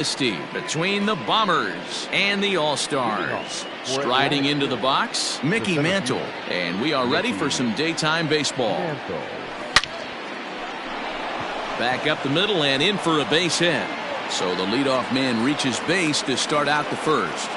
between the Bombers and the All-Stars. Striding into the box, Mickey Mantle. And we are ready for some daytime baseball. Back up the middle and in for a base hit. So the leadoff man reaches base to start out the first.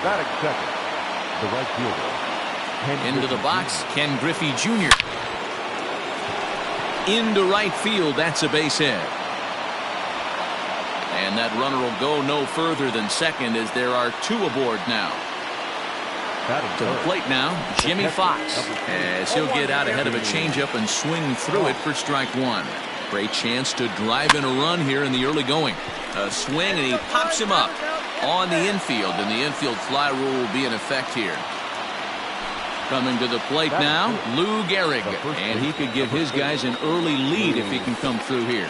Batting second, the right fielder. Into the box, Ken Griffey Jr. Into right field, that's a base hit. And that runner will go no further than second as there are two aboard now. To the plate now, Jimmy Fox, as he'll get out ahead of a changeup and swing through it for strike one. Great chance to drive in a run here in the early going. A swing and he pops him up on the infield, and the infield fly rule will be in effect here. Coming to the plate now, Lou Gehrig, and he could give his guys an early lead if he can come through here.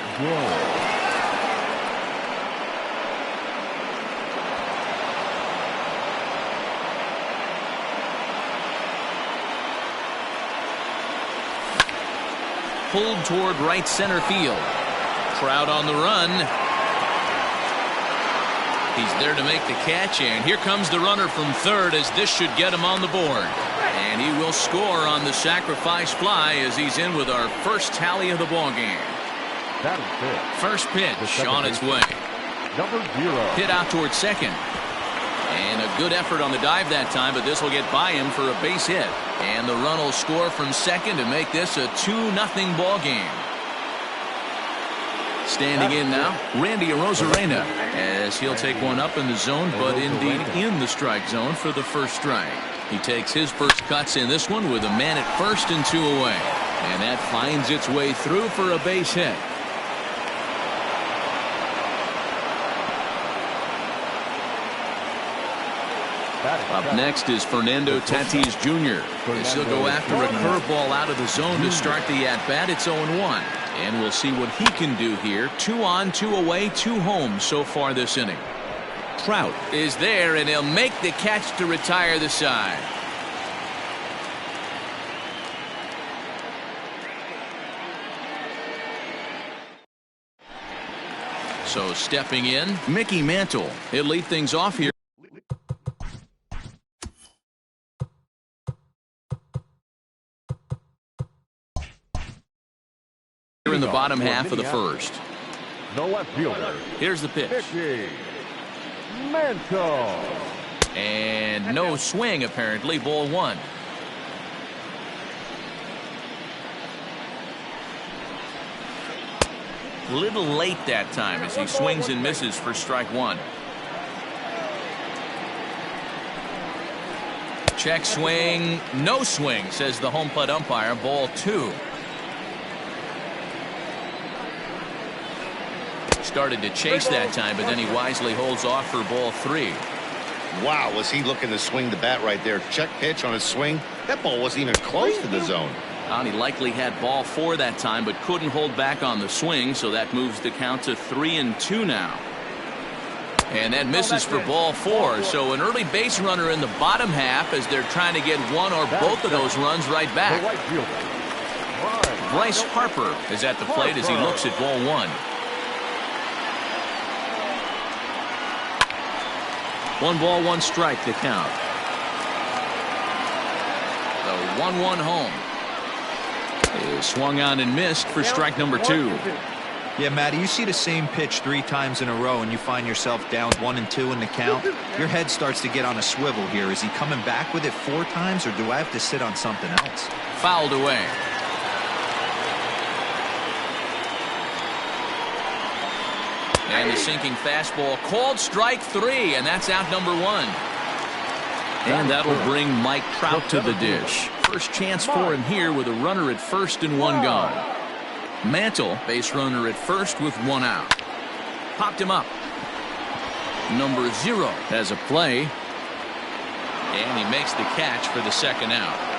Pulled toward right center field. Trout on the run. He's there to make the catch, and here comes the runner from third as this should get him on the board. And he will score on the sacrifice fly as he's in with our first tally of the ball game. First pitch on its way. Number 0. Hit out towards second. And a good effort on the dive that time, but this will get by him for a base hit. And the run will score from second to make this a 2-0 ball game. Standing in now, Randy Arozarena, as he'll take one up in the zone, but indeed in the strike zone for the first strike. He takes his first cuts in this one with a man at first and 2 away. And that finds its way through for a base hit. Up next is Fernando Tatis Jr. As he'll go after a curveball out of the zone to start the at-bat. It's 0-1. And we'll see what he can do here. 2 on, 2 away, 2 home so far this inning. Trout is there, and he'll make the catch to retire the side. So stepping in, Mickey Mantle. He'll lead things off here. In the bottom half of the first. The left fielder. Here's the pitch. Mickey Mantle. And no swing apparently. Ball 1. Little late that time as he swings and misses for strike 1. Check swing. No swing, says the home plate umpire. Ball 2. Started to chase that time, but then he wisely holds off for ball 3. Wow, was he looking to swing the bat right there. Check pitch on his swing. That ball wasn't even close to the zone. He likely had ball 4 that time, but couldn't hold back on the swing, so that moves the count to 3-2 now. And that misses for ball 4. So an early base runner in the bottom half as they're trying to get one or both of those runs right back. Bryce Harper is at the plate as he looks at ball 1. 1 ball, 1 strike to count. The 1-1 home is swung on and missed for strike number 2. Yeah, Matty, you see the same pitch 3 times in a row and you find yourself down 1-2 in the count. Your head starts to get on a swivel here. Is he coming back with it 4 times, or do I have to sit on something else? Fouled away. And the sinking fastball called strike 3, and that's out number 1. And that'll bring Mike Trout to the dish. First chance for him here with a runner at first and 1 gone. Mantle, base runner at first with 1 out. Popped him up. Number 0 has a play. And he makes the catch for the second out.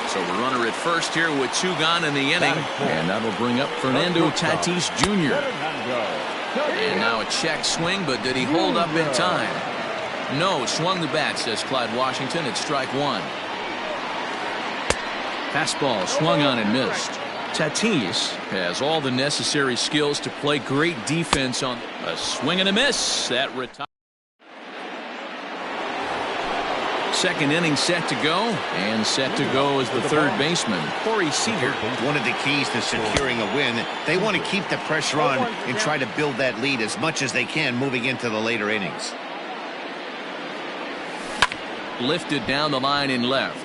So the runner at first here with 2 gone in the inning. And that'll bring up Fernando Tatis Jr. And now a check swing, but did he hold up in time? No, swung the bat, says Clyde Washington. It's strike one. Fastball swung on and missed. Tatis has all the necessary skills to play great defense on a swing and a miss. That retires. Second inning set to go, and set to go is the third baseman, Corey Seager. One of the keys to securing a win, they want to keep the pressure on and try to build that lead as much as they can moving into the later innings. Lifted down the line in left.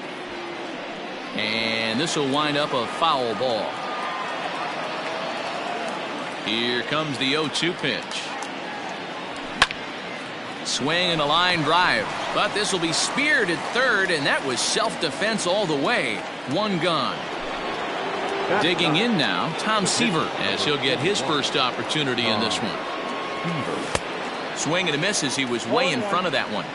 And this will wind up a foul ball. Here comes the 0-2 pitch. Swing and a line drive, but this will be speared at third, and that was self-defense all the way. One gone. Digging in now, Tom Seaver, as he'll get his first opportunity in this one. Swing and a miss as he was way in front of that one.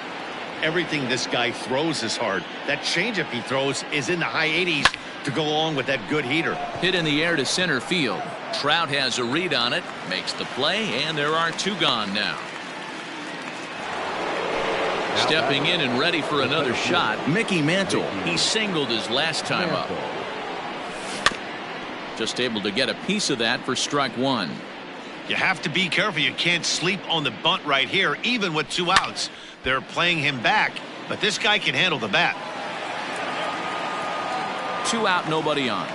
Everything this guy throws is hard. That changeup he throws is in the high 80s to go along with that good heater. Hit in the air to center field. Trout has a read on it, makes the play, and there are two gone now. Stepping in and ready for another shot, Mickey Mantle. He singled his last time up. Just able to get a piece of that for strike one. You have to be careful. You can't sleep on the bunt right here, even with 2 outs. They're playing him back, but this guy can handle the bat. 2 out, nobody on.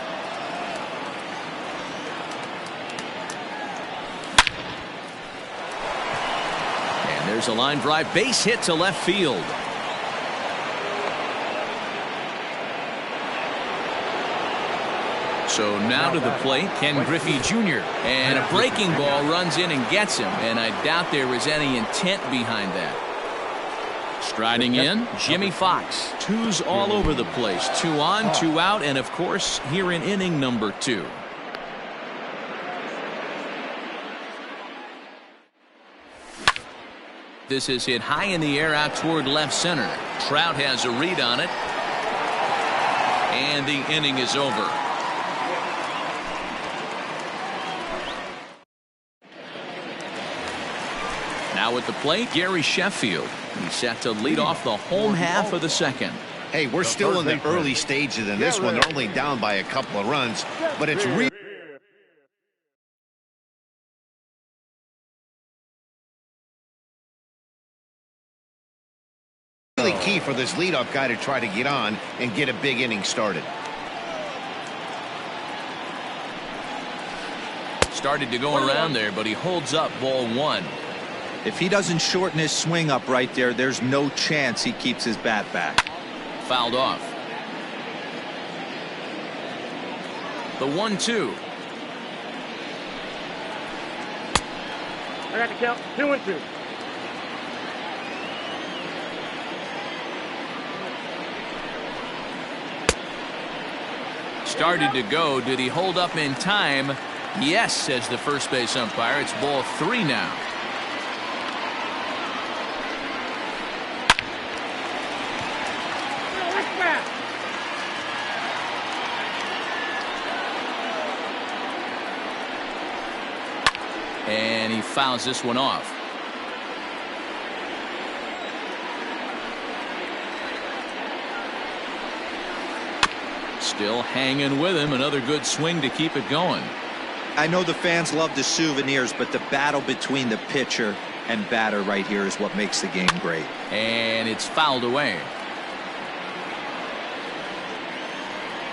And there's a line drive, base hit to left field. So now to the plate, Ken Griffey Jr. And a breaking ball runs in and gets him, and I doubt there was any intent behind that. Striding in, Jimmy Fox. 2s all over the place. 2 on, 2 out, and of course, here in inning number 2. This is hit high in the air out toward left center. Trout has a read on it. And the inning is over. Now at the plate, Gary Sheffield. He's set to lead off the home half of the second. Hey, we're still in the early stages in this one. They're only down by a couple of runs, but it's really key for this leadoff guy to try to get on and get a big inning started. Started to go around there, but he holds up ball 1. If he doesn't shorten his swing up right there, there's no chance he keeps his bat back. Fouled off. The 1-2. I got to count 2-2. Started to go. Did he hold up in time? Yes, says the first base umpire. It's ball 3 now. And he fouls this one off. Still hanging with him. Another good swing to keep it going. I know the fans love the souvenirs, but the battle between the pitcher and batter right here is what makes the game great. And it's fouled away.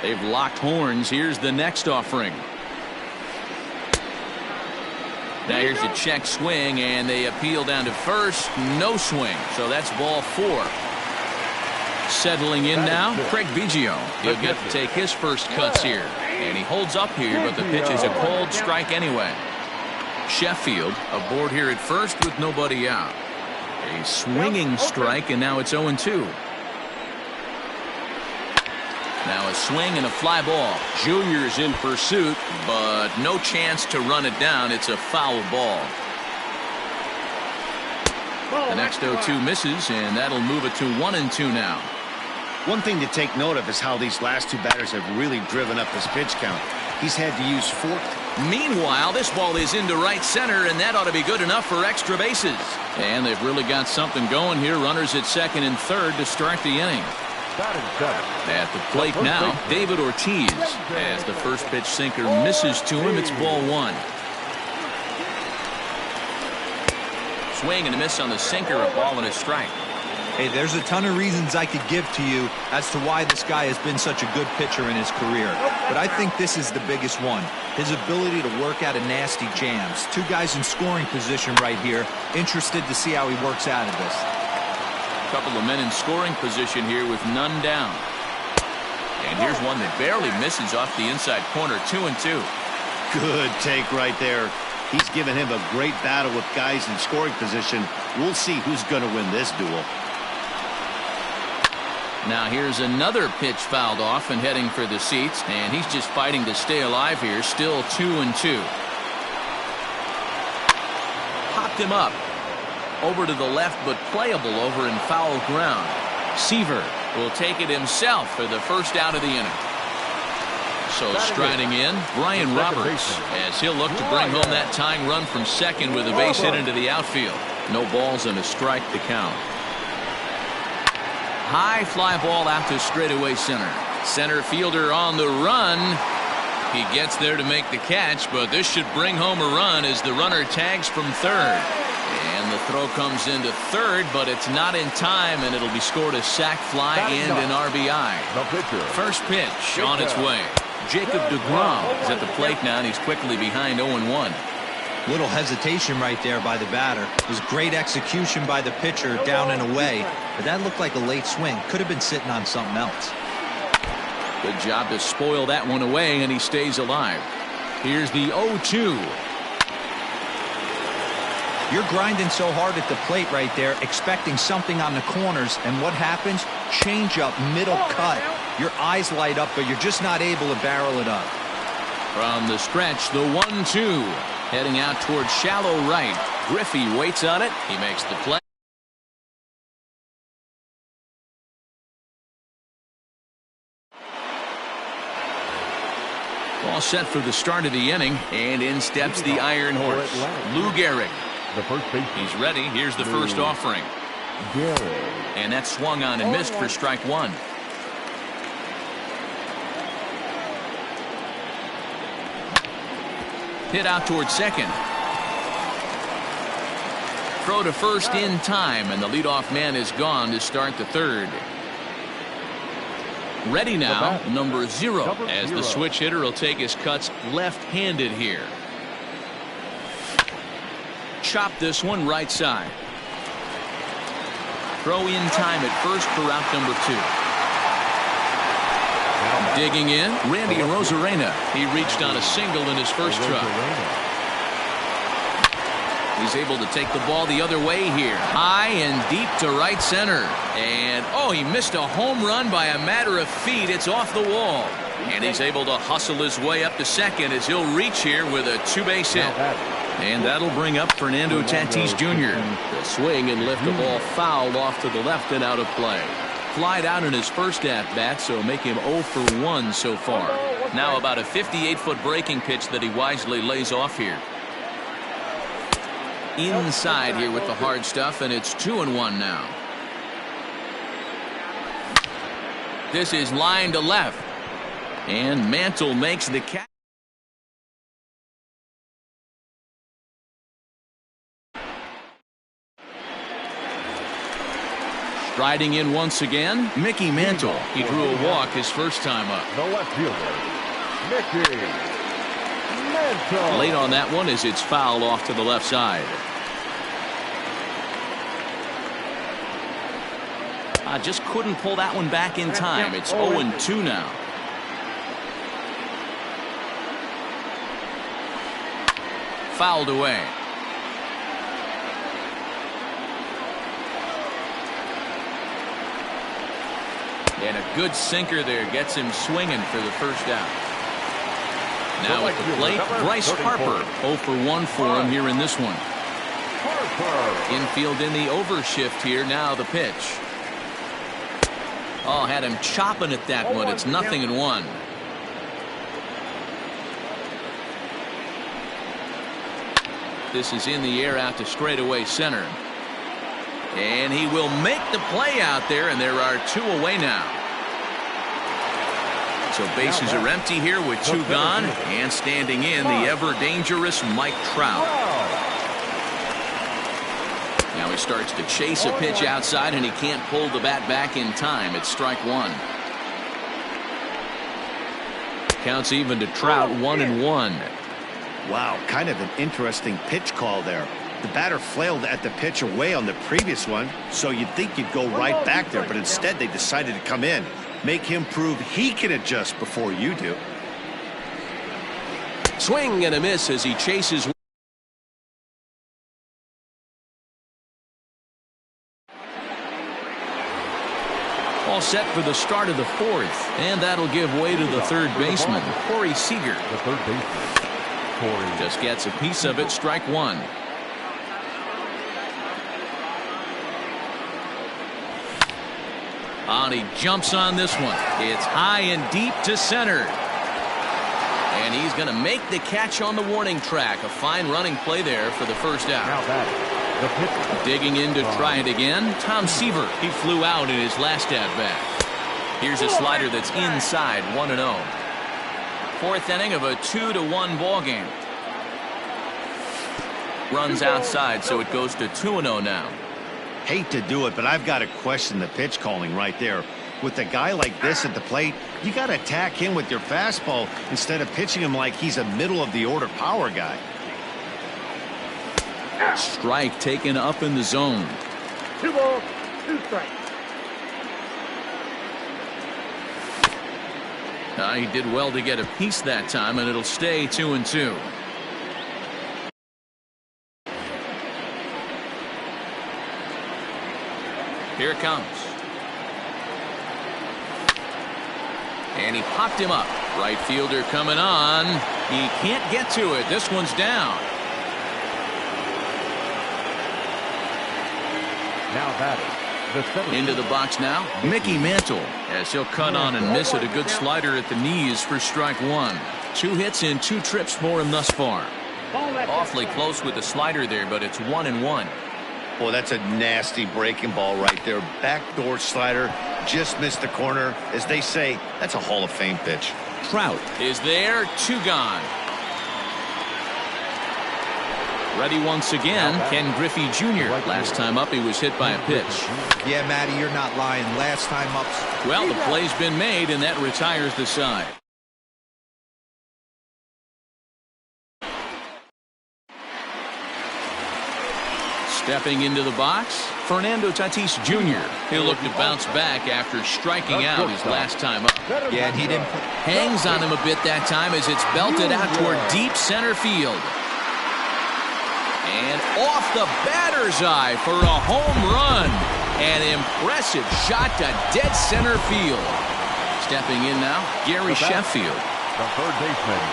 They've locked horns. Here's the next offering. Now here's a check swing, and they appeal down to first. No swing. So that's ball 4. Settling in now, Craig Biggio. He'll get to take his first cuts here. And he holds up here, but the pitch is a cold strike anyway. Sheffield aboard here at first with nobody out. A swinging strike, and now it's 0-2. Now a swing and a fly ball. Junior's in pursuit, but no chance to run it down. It's a foul ball. The next 0-2 misses, and that'll move it to 1-2 now. One thing to take note of is how these last 2 batters have really driven up his pitch count. He's had to use forked Meanwhile, this ball is into right center, and that ought to be good enough for extra bases. And they've really got something going here. Runners at second and third to start the inning. At the plate now, David Ortiz. As the first pitch sinker misses to him, it's ball one. Swing and a miss on the sinker, a ball and a strike. Hey, there's a ton of reasons I could give to you as to why this guy has been such a good pitcher in his career. But I think this is the biggest one. His ability to work out of nasty jams. Two guys in scoring position right here. Interested to see how he works out of this. Couple of men in scoring position here with none down. And here's one that barely misses off the inside corner. 2-2. Good take right there. He's given him a great battle with guys in scoring position. We'll see who's going to win this duel. Now here's another pitch fouled off and heading for the seats, and he's just fighting to stay alive here. Still 2-2. Popped him up over to the left, but playable over in foul ground. Seaver will take it himself for the first out of the inning. So striding in, Brian Roberts, as he'll look to bring home that tying run from second with a base hit into the outfield. No balls and a strike to count. High fly ball out to straightaway center. Center fielder on the run. He gets there to make the catch, but this should bring home a run as the runner tags from third. And the throw comes into third, but it's not in time, and it'll be scored a sac fly and an RBI. First pitch on its way. Jacob deGrom is at the plate now, and he's quickly behind 0-1. Little hesitation right there by the batter. It was great execution by the pitcher down and away, but that looked like a late swing. Could have been sitting on something else. Good job to spoil that one away, and he stays alive. Here's the 0-2. You're grinding so hard at the plate right there, expecting something on the corners, and what happens? Change up, middle cut. Your eyes light up, but you're just not able to barrel it up. From the stretch, the 1-2. Heading out towards shallow right. Griffey waits on it. He makes the play. All set for the start of the inning, and in steps the Iron Horse, Lou Gehrig. He's ready. Here's the first offering. And that swung on and missed for strike one. Hit out towards second. Throw to first in time, and the leadoff man is gone to start the third. Ready now, number 0, as the switch hitter will take his cuts left-handed here. Chop this one right side. Throw in time at first for out number 2. Digging in, Randy Arozarena. He reached on a single in his first try. He's able to take the ball the other way here. High and deep to right center. And, oh, he missed a home run by a matter of feet. It's off the wall. And he's able to hustle his way up to second as he'll reach here with a 2-base hit. And that'll bring up Fernando Tatis Jr. The swing and lift the ball fouled off to the left and out of play. Flied out in his first at-bat, so make him 0 for 1 so far. Now about a 58-foot breaking pitch that he wisely lays off here. Inside here with the hard stuff, and it's 2-1 now. This is line to left. And Mantle makes the catch. Striding in once again, Mickey Mantle. He drew a walk his first time up. The left fielder, Mickey Mantle. Late on that one as it's fouled off to the left side. I just couldn't pull that one back in time. It's 0-2 now. Fouled away. And a good sinker there gets him swinging for the first out. Now at the plate, Bryce Harper. 0 for 1 for him here in this one. Infield in the overshift here. Now the pitch. Oh, had him chopping at that one. It's 0-1. This is in the air out to straightaway center. And he will make the play out there, and there are 2 away now. So bases are empty here with 2 gone, and standing in the ever-dangerous Mike Trout. Now he starts to chase a pitch outside, and he can't pull the bat back in time. It's strike 1. Counts even to Trout, 1-1. Wow, kind of an interesting pitch call there. The batter flailed at the pitch away on the previous one, so you'd think you'd go right back there, but instead they decided to come in. Make him prove he can adjust before you do. Swing and a miss as he chases. All set for the start of the 4th, and that'll give way to the third baseman, Corey Seager. The third baseman, Corey. Just gets a piece of it, strike 1. And he jumps on this one. It's high and deep to center. And he's going to make the catch on the warning track. A fine running play there for the first out. Now batting, the pitcher. Digging in to try it again, Tom Seaver. He flew out in his last at-bat. Here's a slider that's inside, 1-0. 4th inning of a 2-1 ball game. Runs outside, so it goes to 2-0 now. Hate to do it, but I've got to question the pitch calling right there. With a guy like this at the plate, you got to attack him with your fastball instead of pitching him like he's a middle-of-the-order power guy. Strike taken up in the zone. 2 balls, 2 strikes. He did well to get a piece that time, and it'll stay 2-2. Here it comes. And he popped him up. Right fielder coming on. He can't get to it. This one's down. Now batting, the center. Into the box now, Mickey Mantle, as he'll cut on and miss it. A good slider at the knees for strike 1. 2 hits in 2 trips for him thus far. Awfully close with the slider there, but it's 1-1. Boy, that's a nasty breaking ball right there. Backdoor slider, just missed the corner. As they say, that's a Hall of Fame pitch. Trout is there, 2 gone. Ready once again, Ken Griffey Jr. Last time up, he was hit by a pitch. Yeah, Matty, you're not lying. Last time up. Well, the play's been made, and that retires the side. Stepping into the box, Fernando Tatis Jr. He'll look to bounce back after striking out his last time up. Yeah, and he didn't. Hangs on him a bit that time as it's belted out toward deep center field. And off the batter's eye for a home run. An impressive shot to dead center field. Stepping in now, Gary Sheffield. The third baseman.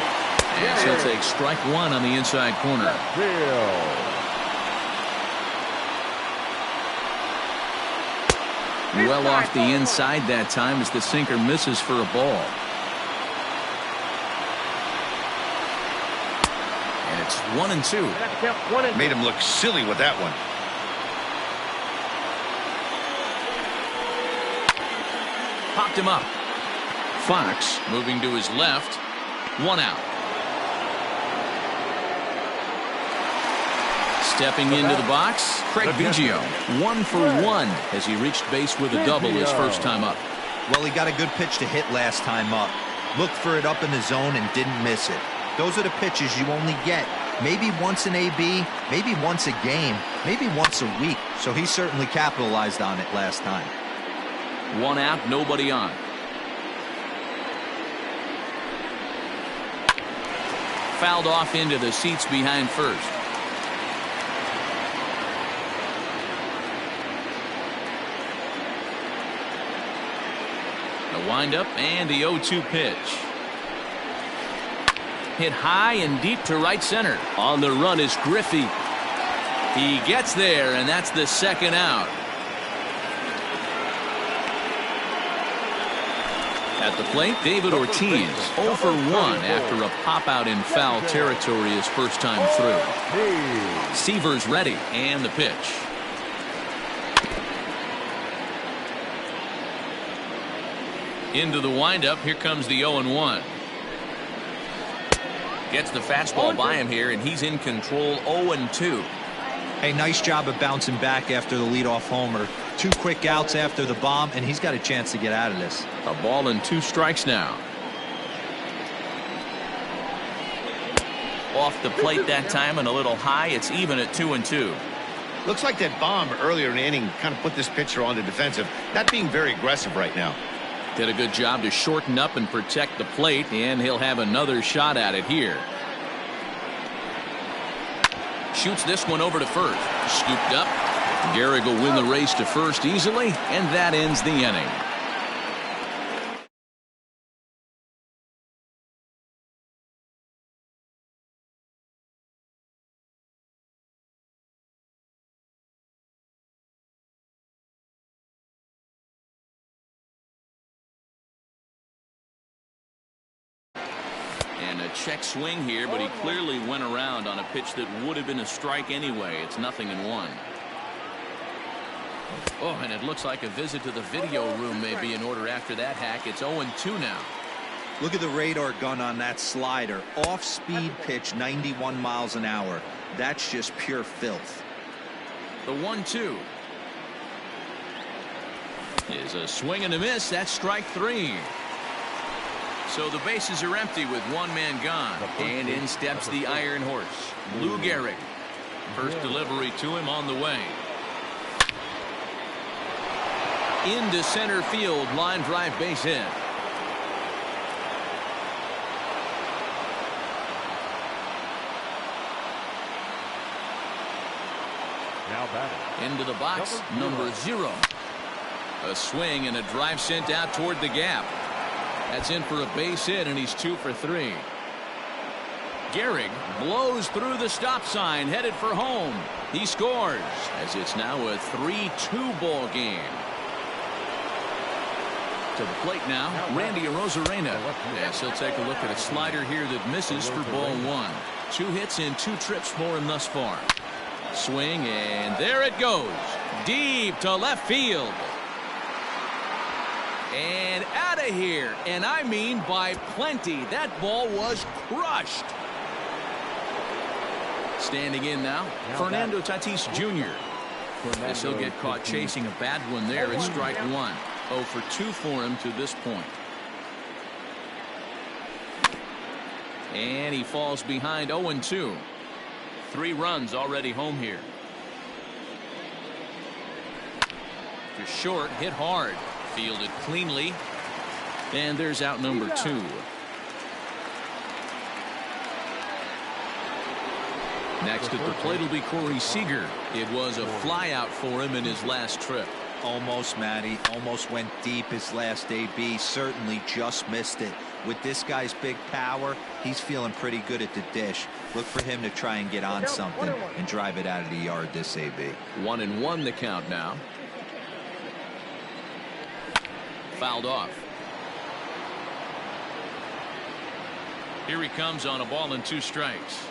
And he'll take strike 1 on the inside corner. Well off the inside that time as the sinker misses for a ball. And it's 1-2. Made him look silly with that one. Popped him up. Fox moving to his left. 1 out. Stepping into the box, Craig Biggio. 1 for 1 as he reached base with a double his first time up. Well, he got a good pitch to hit last time up. Looked for it up in the zone and didn't miss it. Those are the pitches you only get maybe once in AB, maybe once a game, maybe once a week. So he certainly capitalized on it last time. 1 out, nobody on. Fouled off into the seats behind first. The windup and the 0-2 pitch. Hit high and deep to right center. On the run is Griffey. He gets there, and that's the second out. At the plate, David Ortiz, 0 for 1 after a pop-out in foul territory his first time through. Seaver's ready, and the pitch. Into the windup, here comes the 0-1. Gets the fastball by him here, and he's in control. 0-2. Hey, nice job of bouncing back after the leadoff homer. 2 quick outs after the bomb, and he's got a chance to get out of this. A ball and 2 strikes now. Off the plate that time and a little high. It's even at 2-2. Looks like that bomb earlier in the inning kind of put this pitcher on the defensive, not being very aggressive right now. Did a good job to shorten up and protect the plate, and he'll have another shot at it here. Shoots this one over to first. Scooped up. Gehrig will win the race to first easily, and that ends the inning. And a check swing here, but he clearly went around on a pitch that would have been a strike anyway. It's 0-1. Oh, and it looks like a visit to the video room may be in order after that hack. It's 0-2 now. Look at the radar gun on that slider. Off-speed pitch, 91 miles an hour. That's just pure filth. The 1-2 is a swing and a miss. That's strike 3. So the bases are empty with one man gone, and in steps the Iron Horse, Lou Gehrig. First delivery to him on the way. Into center field, line drive, base hit. Now batting. Into the box, number 0. A swing and a drive sent out toward the gap. That's in for a base hit, and he's 2 for 3. Gehrig blows through the stop sign, headed for home. He scores, as it's now a 3-2 ball game. To the plate now, Randy Arozarena. Yes, he'll take a look at a slider here that misses for ball 1. 2 hits and 2 trips for him thus far. Swing, and there it goes. Deep to left field. And out of here, and I mean by plenty. That ball was crushed. Standing in now, Fernando Tatis Jr. As he'll get caught chasing a bad one there at strike 1. 0 for 2 for him to this point. And he falls behind 0-2. 3 runs already home here. To short, hit hard. Fielded cleanly. And there's out number 2. Next at the plate will be Corey Seager. It was a fly out for him in his last trip. Almost, Matty. Almost went deep his last AB. Certainly just missed it. With this guy's big power, he's feeling pretty good at the dish. Look for him to try and get on something and drive it out of the yard this AB. 1-1 the count now. Fouled off. Here he comes on a ball and 2 strikes.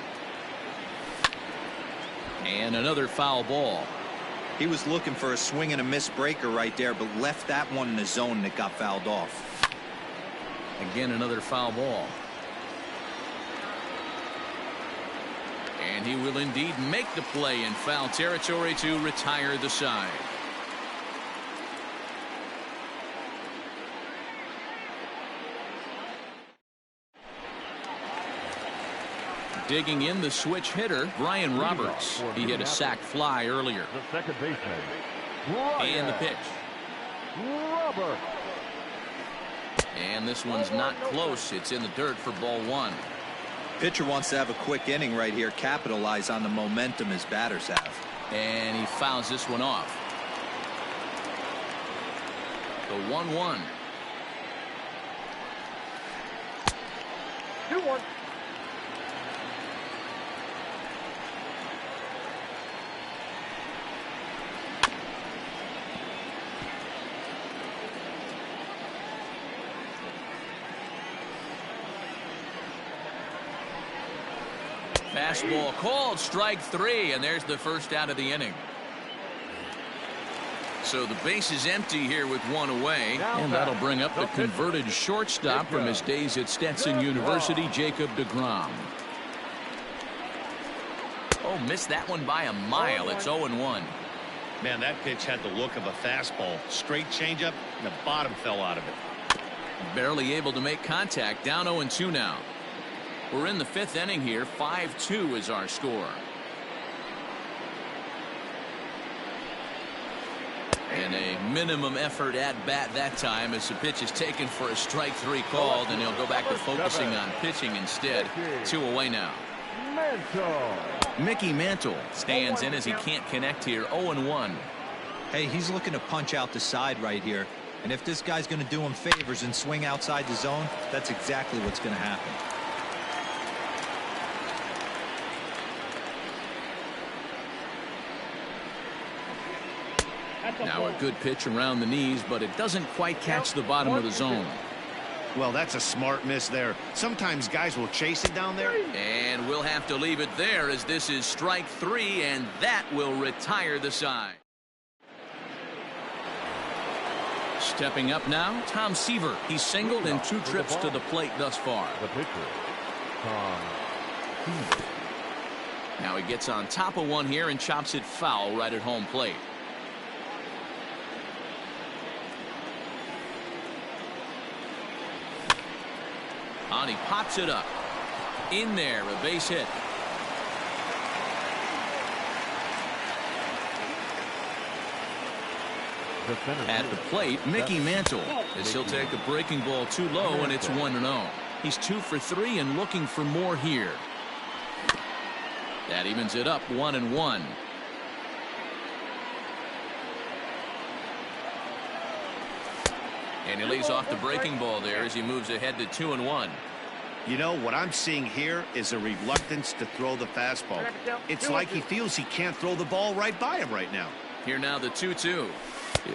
And another foul ball. He was looking for a swing and a miss breaker right there, but left that one in the zone that got fouled off. Again, another foul ball. And he will indeed make the play in foul territory to retire the side. Digging in the switch hitter, Brian Roberts. He hit a sac fly earlier. The second baseman. And the pitch. Robert. And this one's not close. It's in the dirt for ball 1. Pitcher wants to have a quick inning right here, capitalize on the momentum his batters have. And he fouls this one off. The 1-1. 2-1. Fastball called, strike 3, and there's the first out of the inning. So the base is empty here with one away, and that'll bring up the converted shortstop from his days at Stetson University, Jacob deGrom. Oh, missed that one by a mile. It's 0-1. Man, that pitch had the look of a fastball. Straight changeup, and the bottom fell out of it. Barely able to make contact. Down 0-2 now. We're in the 5th inning here. 5-2 is our score. And a minimum effort at bat that time as the pitch is taken for a strike 3 called, and he'll go back to focusing on pitching instead. 2 away now. Mickey Mantle stands in as he can't connect here. 0-1. Hey, he's looking to punch out the side right here. And if this guy's going to do him favors and swing outside the zone, that's exactly what's going to happen. Now a good pitch around the knees, but it doesn't quite catch the bottom of the zone. Well, that's a smart miss there. Sometimes guys will chase it down there. And we'll have to leave it there as this is strike 3, and that will retire the side. Stepping up now, Tom Seaver. He's singled in 2 trips to the plate thus far. The pitcher, Tom Seaver. Now he gets on top of one here and chops it foul right at home plate. And he pops it up. In there, a base hit. At the plate, Mickey Mantle, as he'll take a breaking ball too low, and it's 1-0. He's 2 for 3 and looking for more here. That evens it up 1-1. And he lays off the breaking ball there as he moves ahead to 2-1. You know, what I'm seeing here is a reluctance to throw the fastball. It's like he feels he can't throw the ball right by him right now. Here now the 2-2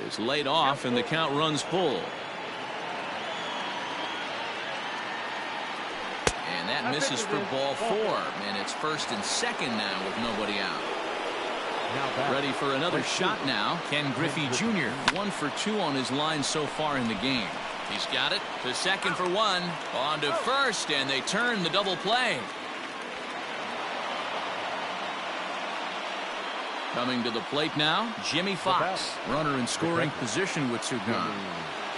is laid off, and the count runs full. And that misses for ball 4, and it's 1st and 2nd now with nobody out. Ready for another shot now. Ken Griffey Jr. 1 for 2 on his line so far in the game. He's got it to 2nd for 1. On to 1st, and they turn the double play. Coming to the plate now, Jimmy Fox. Runner in scoring position with 2 gone.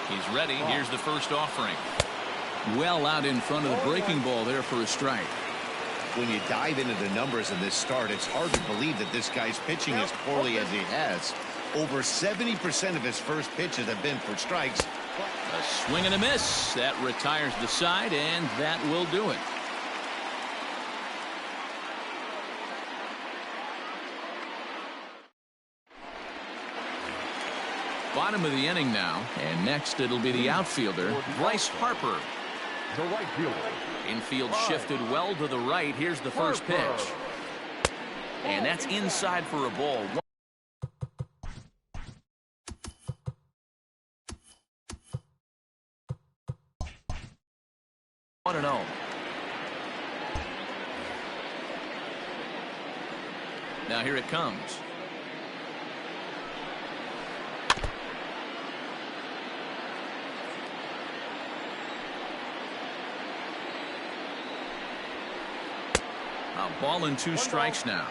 He's ready. Here's the first offering. Well out in front of the breaking ball there for a strike. When you dive into the numbers in this start, it's hard to believe that this guy's pitching as poorly as he has. Over 70% of his first pitches have been for strikes. A swing and a miss. That retires the side, and that will do it. Bottom of the inning now, and next it'll be the outfielder, Bryce Harper. The right fielder. Infield shifted well to the right. Here's the first pitch. And that's inside for a ball. 1-0. Now here it comes. A ball and 2 strikes now.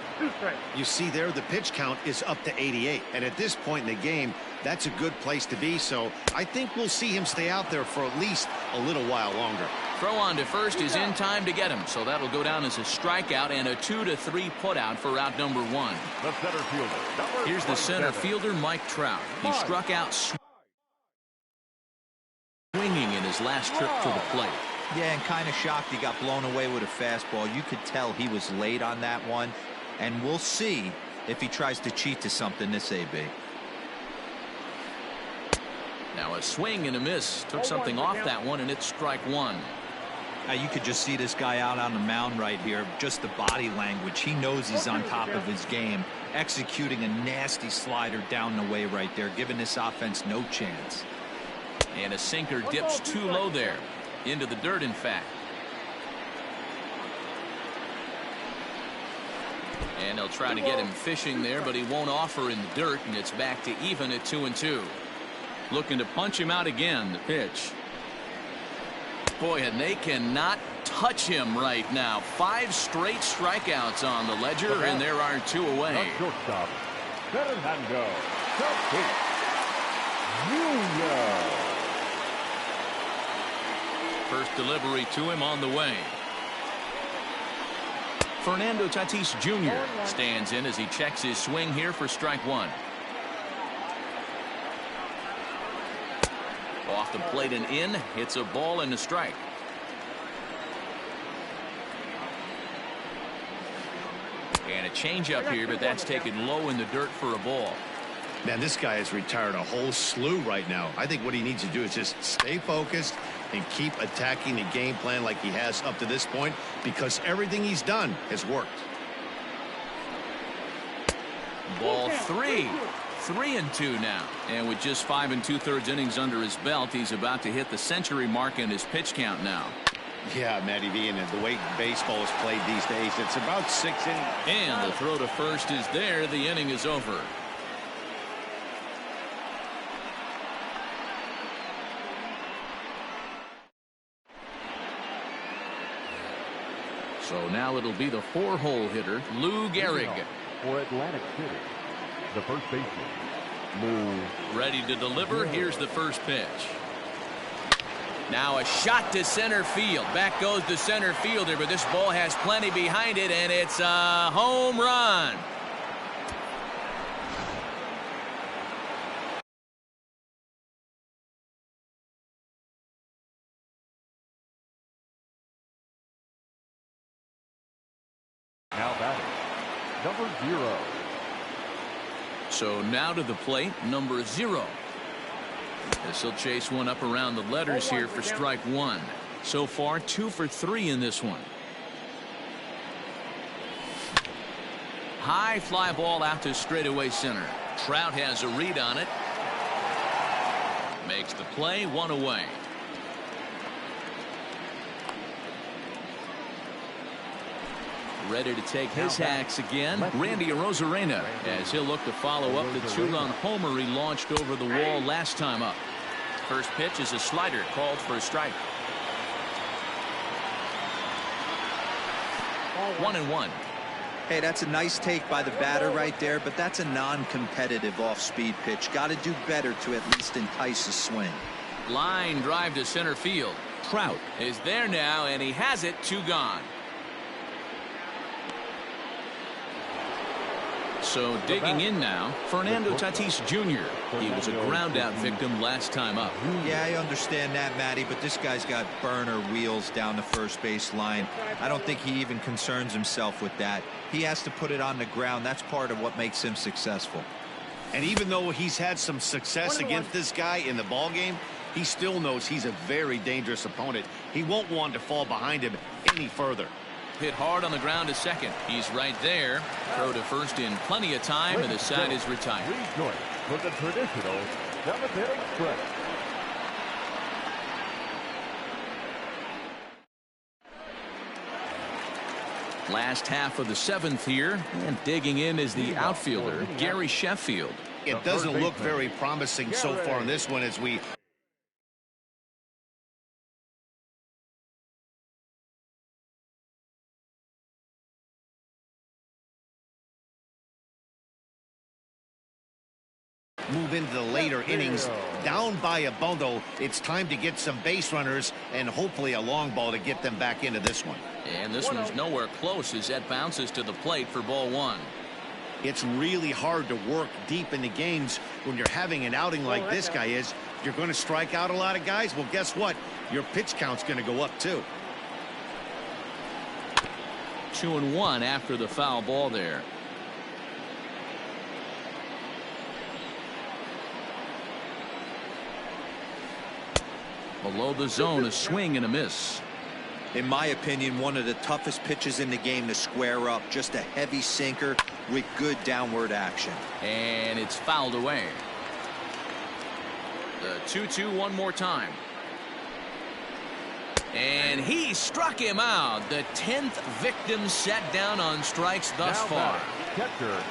You see there, the pitch count is up to 88. And at this point in the game, that's a good place to be. So I think we'll see him stay out there for at least a little while longer. Throw on to first is in time to get him. So that'll go down as a strikeout and a 2-3 putout for out number 1. The center fielder. Here's the center fielder, Mike Trout. He struck out swinging in his last trip to the plate. Yeah, and kind of shocked he got blown away with a fastball. You could tell he was late on that one. And we'll see if he tries to cheat to something this AB. Now a swing and a miss. Took something off that one, and it's strike 1. You could just see this guy out on the mound right here. Just the body language. He knows he's on top of his game. Executing a nasty slider down the way right there, giving this offense no chance. And a sinker dips too low there. Into the dirt, in fact. And they'll try to get him fishing there, but he won't offer in the dirt, and it's back to even at 2-2. Looking to punch him out again, the pitch. Boy, and they cannot touch him right now. 5 straight strikeouts on the ledger, and there are 2 away. Shortstop, Fernando Tatis Jr. First delivery to him on the way. Fernando Tatis Jr. stands in as he checks his swing here for strike 1. Off the plate and in. Hits a ball and a strike. And a changeup here, but that's taken low in the dirt for a ball. Man, this guy has retired a whole slew right now. I think what he needs to do is just stay focused and keep attacking the game plan like he has up to this point, because everything he's done has worked. Ball 3. 3-2 now. And with just 5 2/3 innings under his belt, he's about to hit the century mark in his pitch count now. Yeah, Matty V, and the way baseball is played these days, it's about 6 innings. And the throw to first is there. The inning is over. So now it'll be the 4-hole hitter, Lou Gehrig. For Atlantic City, the first baseman, Lou. Ready to deliver. Here's the first pitch. Now a shot to center field. Back goes the center fielder, but this ball has plenty behind it, and it's a home run. Now batting, number 0. So now to the plate, number 0. As he'll chase one up around the letters here for strike 1. So far 2 for 3 in this one. High fly ball out to straightaway center. Trout has a read on it. Makes the play, 1 away. Ready to take his hacks again, Randy Arozarena, as he'll look to follow up the 2-run homer he launched over the wall last time up. First pitch is a slider called for a strike. 1-1. Hey, that's a nice take by the batter right there, but that's a non-competitive off-speed pitch. Got to do better to at least entice a swing. Line drive to center field. Trout is there now, and he has it. 2 gone. So digging in now, Fernando Tatis Jr. He was a ground-out victim last time up. Yeah, I understand that, Matty, but this guy's got burner wheels down the first base line. I don't think he even concerns himself with that. He has to put it on the ground. That's part of what makes him successful. And even though he's had some success against this guy in the ball game, he still knows he's a very dangerous opponent. He won't want to fall behind him any further. Hit hard on the ground to second. He's right there. Throw to first in plenty of time, and the side is retired. Rejoin for the traditional 7th-inning stretch. Last half of the 7th here, and digging in is the outfielder, Gary Sheffield. It doesn't look very promising so far in this one as we move into the later innings. Down by a bundle, it's time to get some base runners and hopefully a long ball to get them back into this one. And this one's nowhere close as that bounces to the plate for ball 1. It's really hard to work deep into games when you're having an outing like this guy is. You're going to strike out a lot of guys. Well, guess what? Your pitch count's going to go up too. 2-1 after the foul ball there. Below the zone, a swing and a miss. In my opinion, one of the toughest pitches in the game to square up. Just a heavy sinker with good downward action. And it's fouled away. The 2-2 one more time. And he struck him out. The 10th victim set down on strikes thus far. catcher.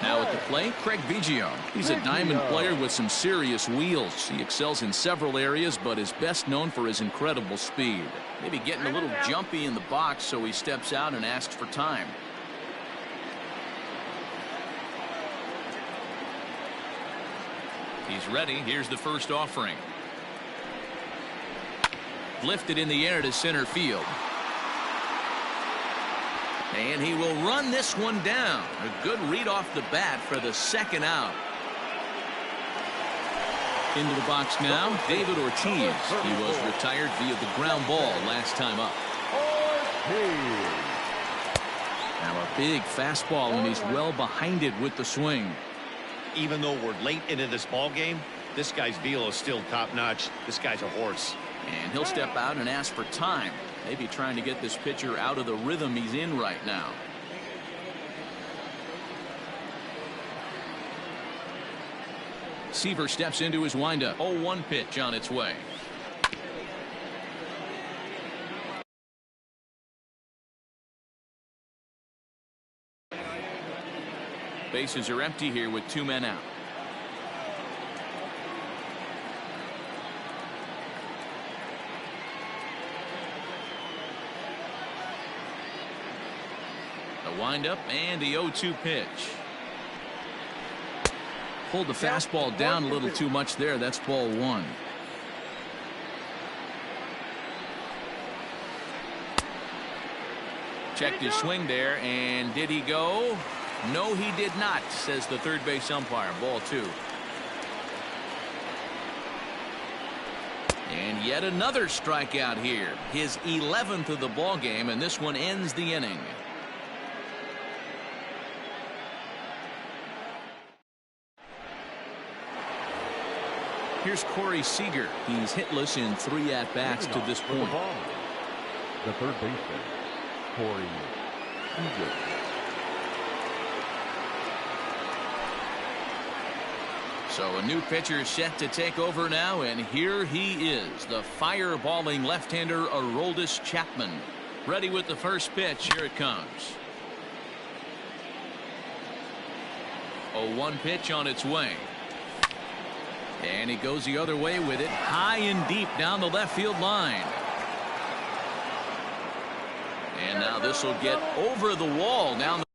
Now at the plate, Craig Biggio. He's a diamond player with some serious wheels. He excels in several areas, but is best known for his incredible speed. Maybe getting a little jumpy in the box, so he steps out and asks for time. He's ready. Here's the first offering. Lifted in the air to center field. And he will run this one down. A good read off the bat for the second out. Into the box now, David Ortiz. He was retired via the ground ball last time up. Now a big fastball, and he's well behind it with the swing. Even though we're late into this ball game, this guy's velo is still top-notch. This guy's a horse. And he'll step out and ask for time. Maybe trying to get this pitcher out of the rhythm he's in right now. Seaver steps into his windup. 0-1 pitch on its way. Bases are empty here with 2 men out. The windup and the 0-2 pitch. Pulled the fastball down a little too much there. That's ball 1. Checked his swing there, and did he go? No, he did not, says the third base umpire. Ball 2. And yet another strikeout here. His 11th of the ball game, and this one ends the inning. Here's Corey Seager. He's hitless in 3 at-bats to this point. The third baseman, Corey Seager. So a new pitcher set to take over now, and here he is, the fireballing left-hander Aroldis Chapman. Ready with the first pitch. Here it comes. 0-1 pitch on its way. And he goes the other way with it, high and deep down the left field line. And now this will get over the wall down the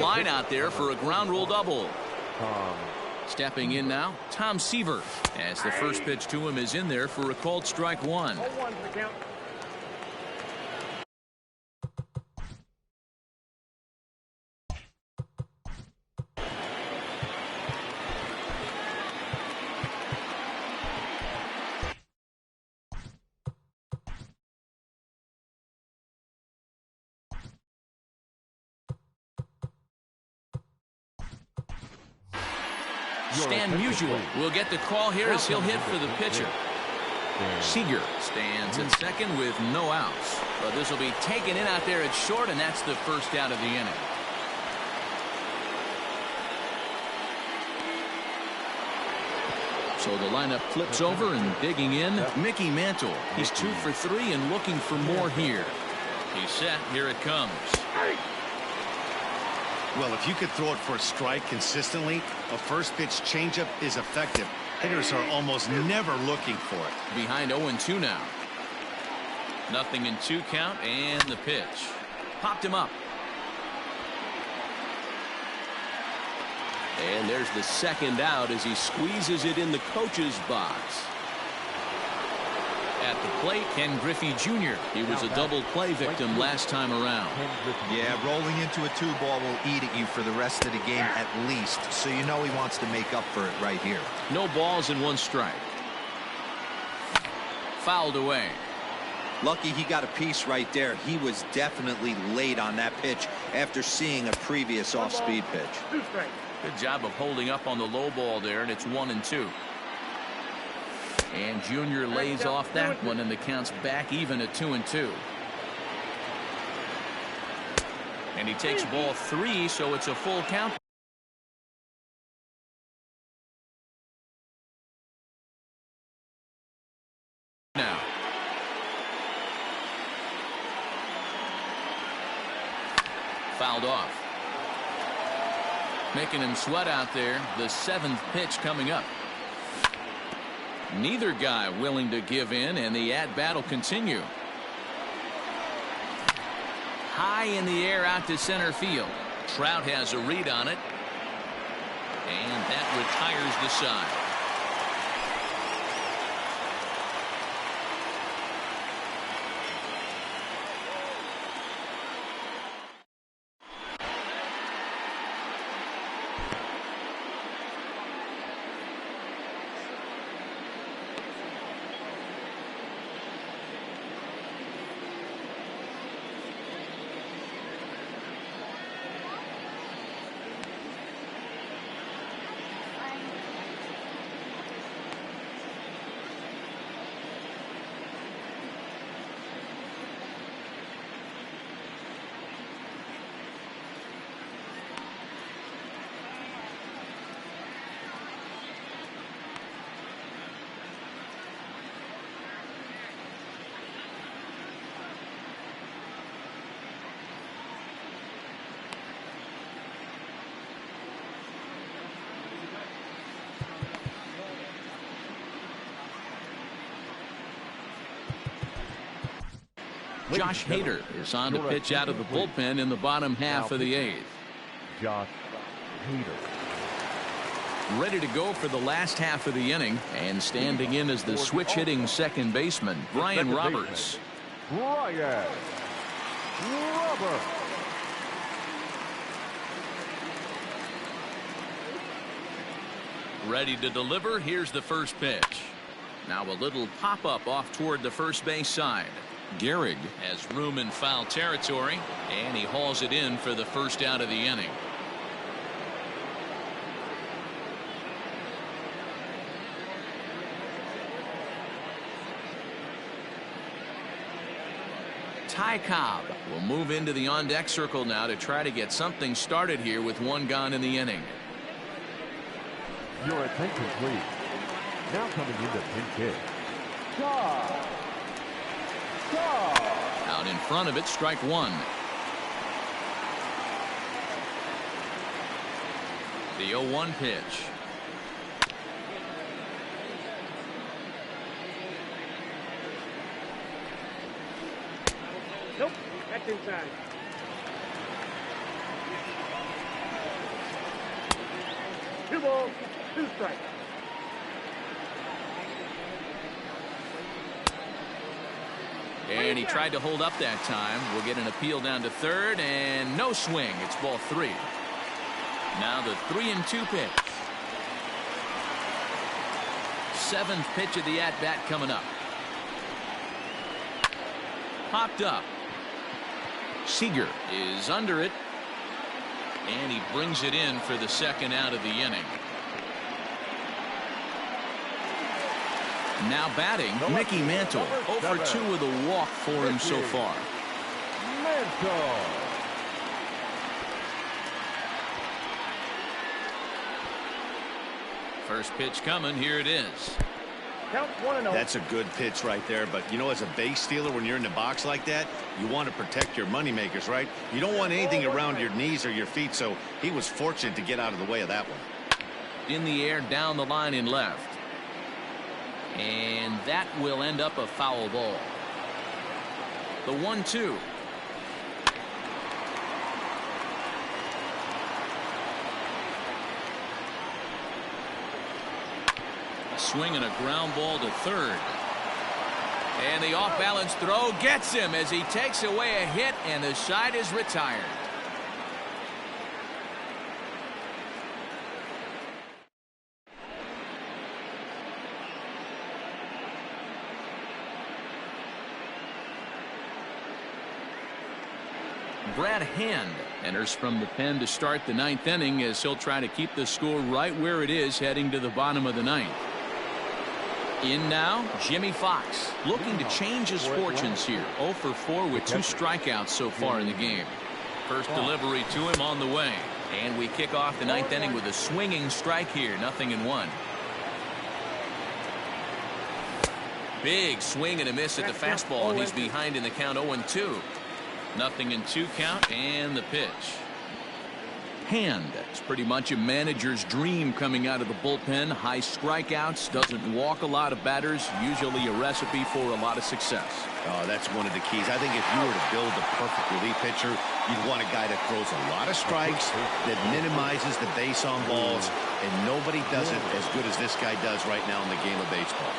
line out there for a ground rule double. Stepping in now, Tom Seaver, as the first pitch to him is in there for a called strike 1. Stan Musial will get the call here as he'll hit for the pitcher. Seager stands at second with no outs. But this will be taken in out there at short, and that's the first out of the inning. So the lineup flips over, and digging in, Mickey Mantle. He's 2 for 3 and looking for more here. He's set. Here it comes. Well, if you could throw it for a strike consistently, a first pitch changeup is effective. Hitters are almost never looking for it. Behind 0-2 now. Nothing in 2 count, and the pitch. Popped him up. And there's the second out as he squeezes it in the coach's box. At the plate, Ken Griffey Jr. He was a double play victim last time around. Yeah, rolling into a 2-ball will eat at you for the rest of the game at least, so you know he wants to make up for it right here. No balls and 1 strike. fouled away. Lucky he got a piece right there. He was definitely late on that pitch after seeing a previous off-speed pitch. 2 strikes. Good job of holding up on the low ball there, and it's 1-2. And Junior lays off that one, and the count's back even at 2-2. And he takes ball 3, so it's a full count. Now. Fouled off. Making him sweat out there. The 7th pitch coming up. Neither guy willing to give in, and the at-bat will continue. High in the air out to center field. Trout has a read on it. And that retires the side. Josh Hader is on to pitch out of the bullpen in the bottom half of the 8th. Josh Hader. Ready to go for the last half of the inning, and standing in as the switch-hitting second baseman, Brian Roberts. Brian Roberts. Ready to deliver. Here's the first pitch. Now a little pop-up off toward the first base side. Gehrig has room in foul territory, and he hauls it in for the first out of the inning. Ty Cobb will move into the on-deck circle now to try to get something started here with 1 gone in the inning. Your attention, please. Now coming into pinch hit. Out in front of it, strike 1. The 0-1 pitch. Nope, that's inside. Two balls, 2 strikes. And he tried to hold up that time. We'll get an appeal down to third, and no swing. It's ball 3. Now the 3-2 pitch. 7th pitch of the at-bat coming up. Popped up. Seager is under it, and he brings it in for the second out of the inning. Now batting, Mickey Mantle. 0-for-2 with a walk for him so far. Mantle. First pitch coming. Here it is. Count 1-0. That's a good pitch right there, but you know, as a base stealer, when you're in the box like that, you want to protect your money makers, right? You don't want anything around your knees or your feet, so he was fortunate to get out of the way of that one. In the air, down the line in left. And that will end up a foul ball. The 1-2. A swing and a ground ball to third. And the off-balance throw gets him as he takes away a hit, and the side is retired. Brad Hand enters from the pen to start the ninth inning as he'll try to keep the score right where it is heading to the bottom of the ninth. In now, Jimmy Fox looking to change his fortunes here. 0 for 4 with 2 strikeouts so far in the game. First delivery to him on the way. And we kick off the ninth inning with a swinging strike here. 0-1. Big swing and a miss at the fastball, and he's behind in the count. 0-2. 0-2 count, and the pitch. Hand. It's pretty much a manager's dream coming out of the bullpen. High strikeouts, doesn't walk a lot of batters, usually a recipe for a lot of success. Oh, that's one of the keys. I think if you were to build a perfect relief pitcher, you'd want a guy that throws a lot of strikes, that minimizes the base on balls, and nobody does it as good as this guy does right now in the game of baseball.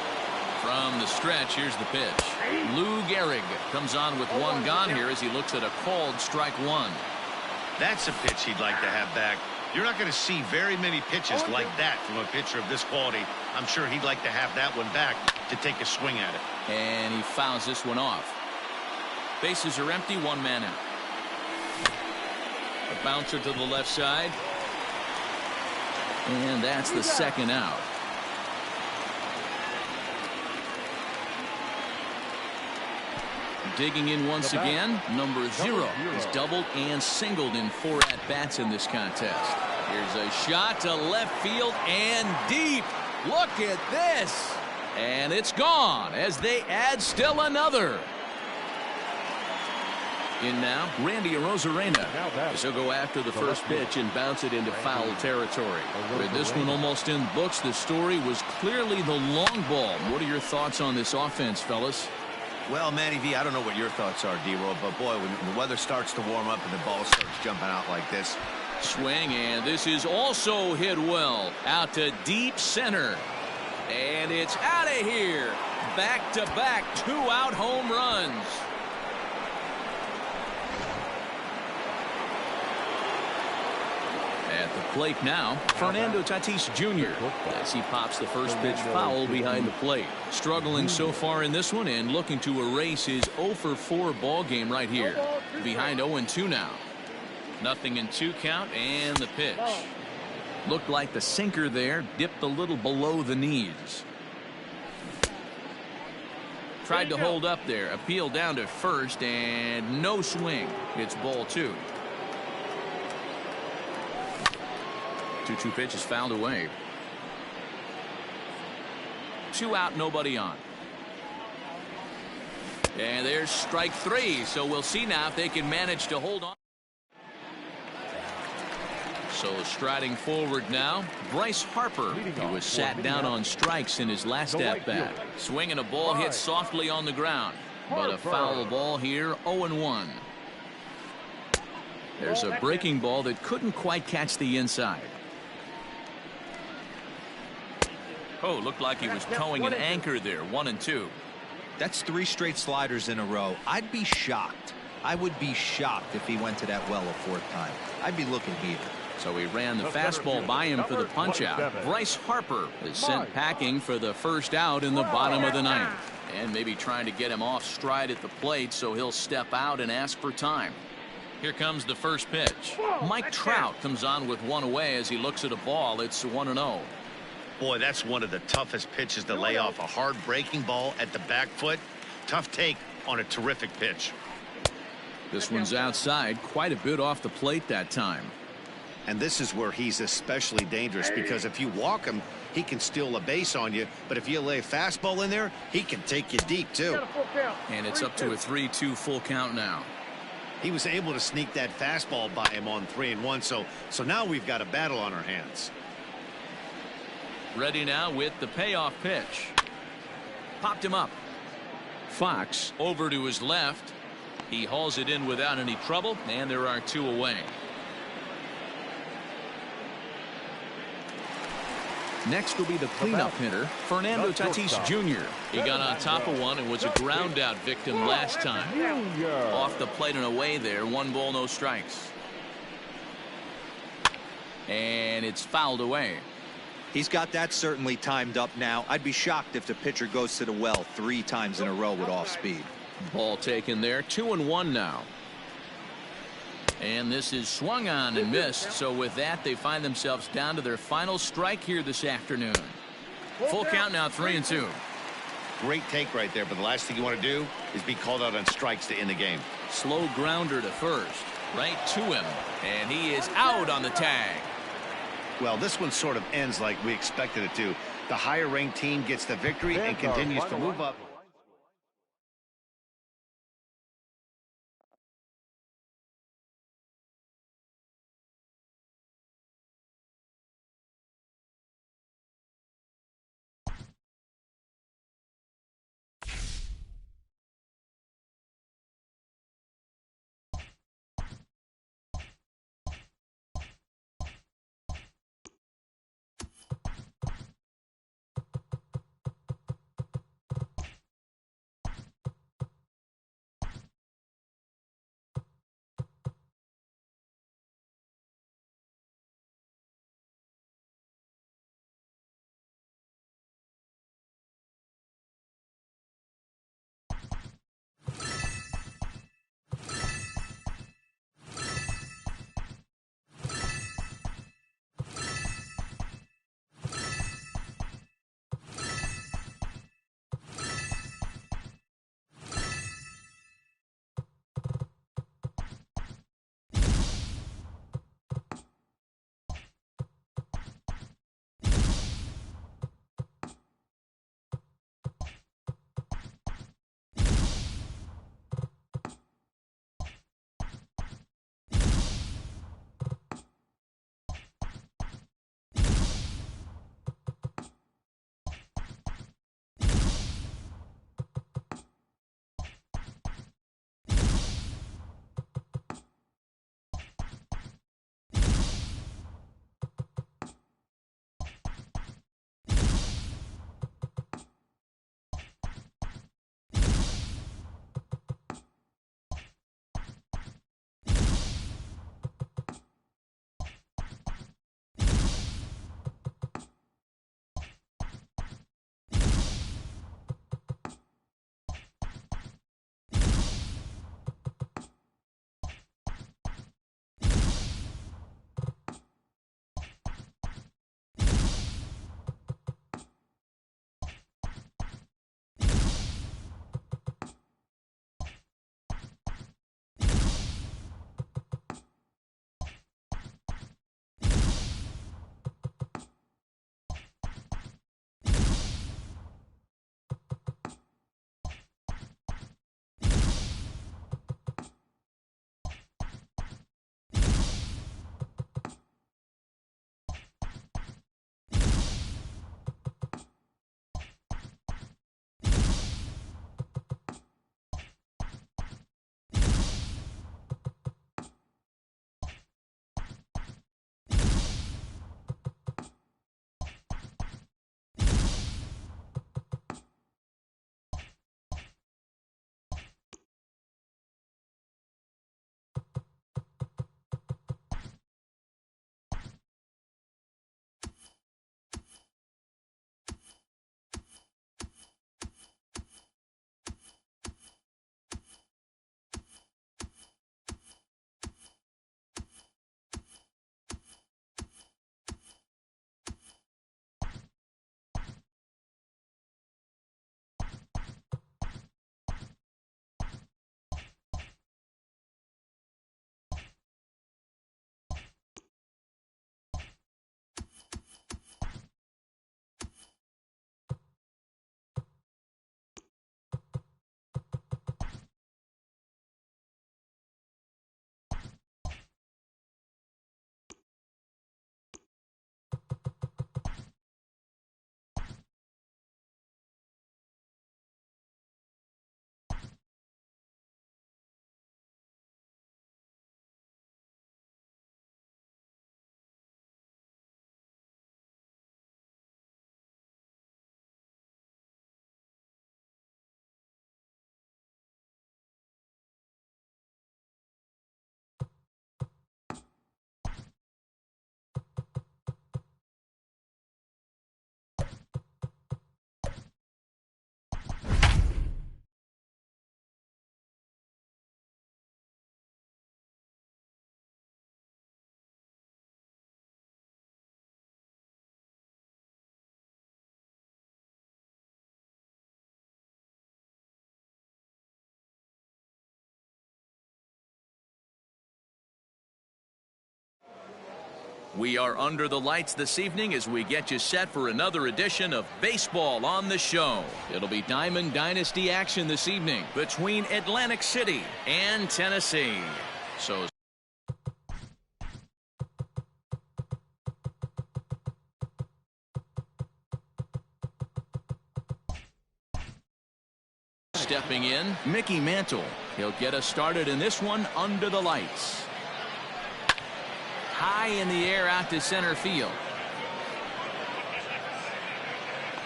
From the stretch, here's the pitch. Lou Gehrig comes on with 1 gone here as he looks at a called strike 1. That's a pitch he'd like to have back. You're not going to see very many pitches like that from a pitcher of this quality. I'm sure he'd like to have that one back to take a swing at it. And he fouls this one off. Bases are empty, 1 man out. A bouncer to the left side. And that's the second out. Digging in once again, number 0 is doubled and singled in 4 at-bats in this contest. Here's a shot to left field and deep. Look at this. And it's gone as they add still another. In now, Randy Arozarena. As he'll go after the first pitch and bounce it into foul territory. With this one almost in books, the story was clearly the long ball. What are your thoughts on this offense, fellas? Well, Manny V, I don't know what your thoughts are, D-Roll, but boy, when the weather starts to warm up and the ball starts jumping out like this. Swing, and this is also hit well. Out to deep center. And it's out of here. Back-to-back 2-out home runs. At the plate now, Fernando Tatis Jr. as he pops the first pitch foul behind the plate. Struggling so far in this one and looking to erase his 0 for 4 ball game right here. Behind 0-2 now. 0-2 count, and the pitch. Looked like the sinker there dipped a little below the knees. Tried to hold up there. Appeal down to first, and no swing. It's ball 2. 2-2 pitch is fouled away. 2 out, nobody on. And there's strike 3. So we'll see now if they can manage to hold on. So striding forward now, Bryce Harper. He was sat down on strikes in his last at-bat. Swinging a ball hit softly on the ground. But a foul ball here, 0-1. There's a breaking ball that couldn't quite catch the inside. Oh, looked like he was towing an anchor there. 1-2. That's 3 straight sliders in a row. I'd be shocked. I would be shocked if he went to that well a 4th time. I'd be looking here. So he ran the fastball by him for the punch out. Bryce Harper is sent packing for the first out in the bottom of the ninth. And maybe trying to get him off stride at the plate so he'll step out and ask for time. Here comes the first pitch. Mike Trout comes on with 1 away as he looks at a ball. It's 1-0. Boy, that's one of the toughest pitches to lay off. A hard breaking ball at the back foot. Tough take on a terrific pitch. This one's outside, quite a bit off the plate that time. And this is where he's especially dangerous, because if you walk him, he can steal a base on you. But if you lay a fastball in there, he can take you deep too. And it's up to a 3-2 full count now. He was able to sneak that fastball by him on 3-1. So now we've got a battle on our hands. Ready now with the payoff pitch. Popped him up. Fox over to his left. He hauls it in without any trouble, and there are 2 away. Next will be the cleanup hitter, Fernando Tatis Jr. He got on top of one and was a ground out victim last time. Off the plate and away there, 1 ball, no strikes. And it's fouled away. He's got that certainly timed up now. I'd be shocked if the pitcher goes to the well 3 times in a row with off speed. Ball taken there, 2-1 now. And this is swung on and missed. So with that, they find themselves down to their final strike here this afternoon. Full count now, 3-2. Great take right there, but the last thing you want to do is be called out on strikes to end the game. Slow grounder to first. Right to him. And he is out on the tag. Well, this one sort of ends like we expected it to. The higher-ranked team gets the victory and continues to move up. We are under the lights this evening as we get you set for another edition of Baseball on the Show. It'll be Diamond Dynasty action this evening between Atlantic City and Tennessee. So stepping in, Mickey Mantle. He'll get us started in this one under the lights. High in the air out to center field.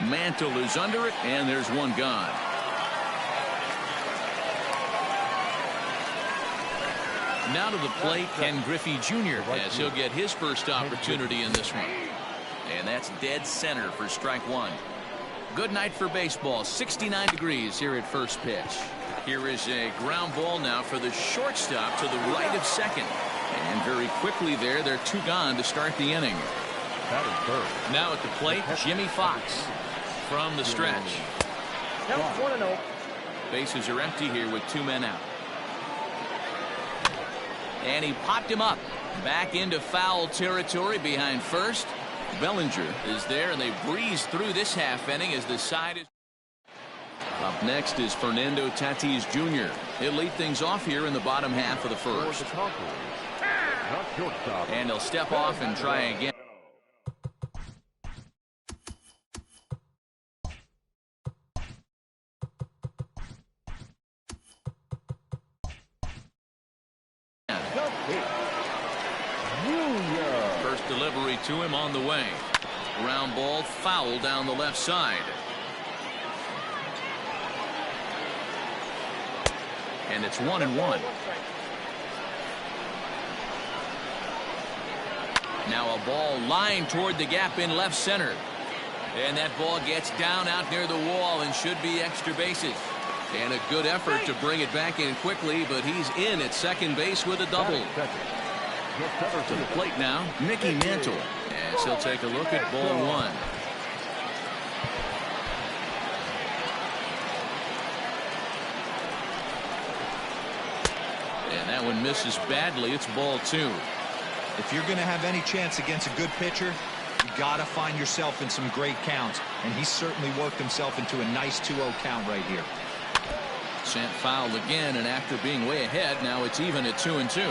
Mantle is under it, and there's one gone. Now to the plate, Ken Griffey Jr. as he'll get his first opportunity in this one. And that's dead center for strike one. Good night for baseball. 69 degrees here at first pitch. Here is a ground ball now for the shortstop to the right of second. And very quickly there, they're two gone to start the inning. Now at the plate, Jimmy Fox from the stretch. Count 1-0. Bases are empty here with two men out. And he popped him up. Back into foul territory behind first. Bellinger is there, and they breeze through this half inning as the side is. Up next is Fernando Tatis Jr. He'll lead things off here in the bottom half of the first. And he'll step off and try again. First delivery to him on the way. Ground ball foul down the left side. And it's 1-1. Now a ball lined toward the gap in left center. And that ball gets down out near the wall and should be extra bases. And a good effort to bring it back in quickly, but he's in at second base with a double. To the plate now, Mickey Mantle, as he'll take a look at ball one. And that one misses badly. It's ball two. If you're going to have any chance against a good pitcher, you got to find yourself in some great counts. And he certainly worked himself into a nice 2-0 count right here. Sent foul again, and after being way ahead, now it's even at 2-2.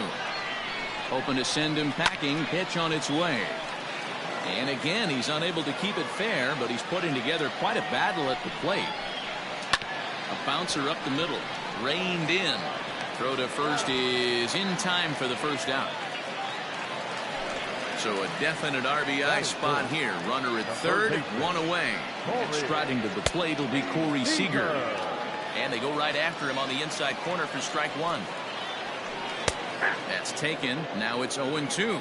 Hoping to send him packing. Pitch on its way. And again, he's unable to keep it fair, but he's putting together quite a battle at the plate. A bouncer up the middle. Reined in. Throw to first is in time for the first out. So a definite RBI spot here. Runner at third, one away. And striding to the plate will be Corey Seager. And they go right after him on the inside corner for strike one. That's taken. Now it's 0-2.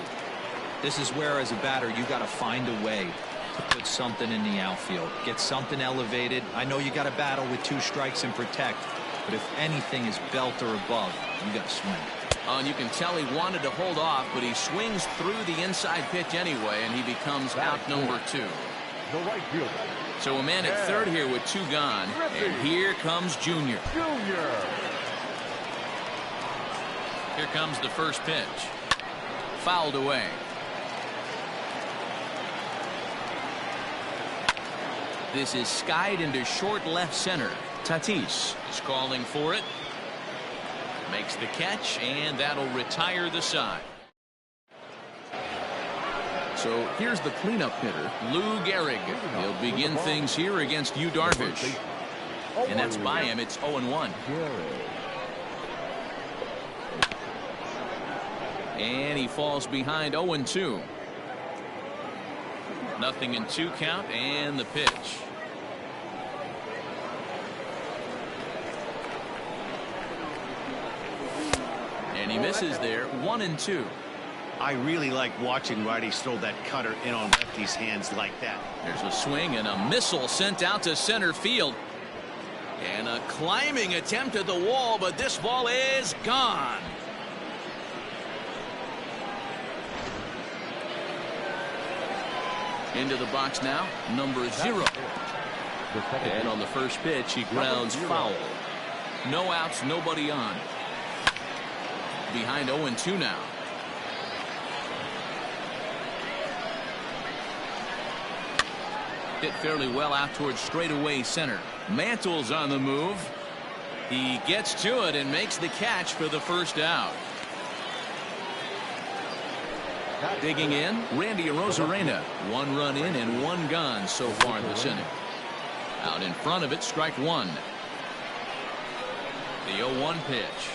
This is where, as a batter, you got to find a way to put something in the outfield. Get something elevated. I know you got to battle with two strikes and protect, but if anything is belt or above, you got to swing. And you can tell he wanted to hold off, but he swings through the inside pitch anyway, and he becomes out number two. The right fielder. So a man at third here with two gone, and here comes Junior. Here comes the first pitch. Fouled away. This is skied into short left center. Tatis is calling for it. Makes the catch, and that'll retire the side. So here's the cleanup hitter, Lou Gehrig. He'll begin things here against Yu Darvish. And that's by him. It's 0-1. And he falls behind 0-2. Nothing in 2 count, and the pitch. And he misses there. 1-2. I really like watching righties throw that cutter in on lefties' hands like that. There's a swing and a missile sent out to center field. And a climbing attempt at the wall, but this ball is gone. Into the box now, number 0. And on the first pitch, he grounds foul. No outs, nobody on. Behind 0-2 now. Hit fairly well out towards straightaway center. Mantle's on the move. He gets to it and makes the catch for the first out. Digging in, Randy Arozarena. 1 run in and 1 gone so far this inning. Out in front of it, strike 1. The 0-1 pitch.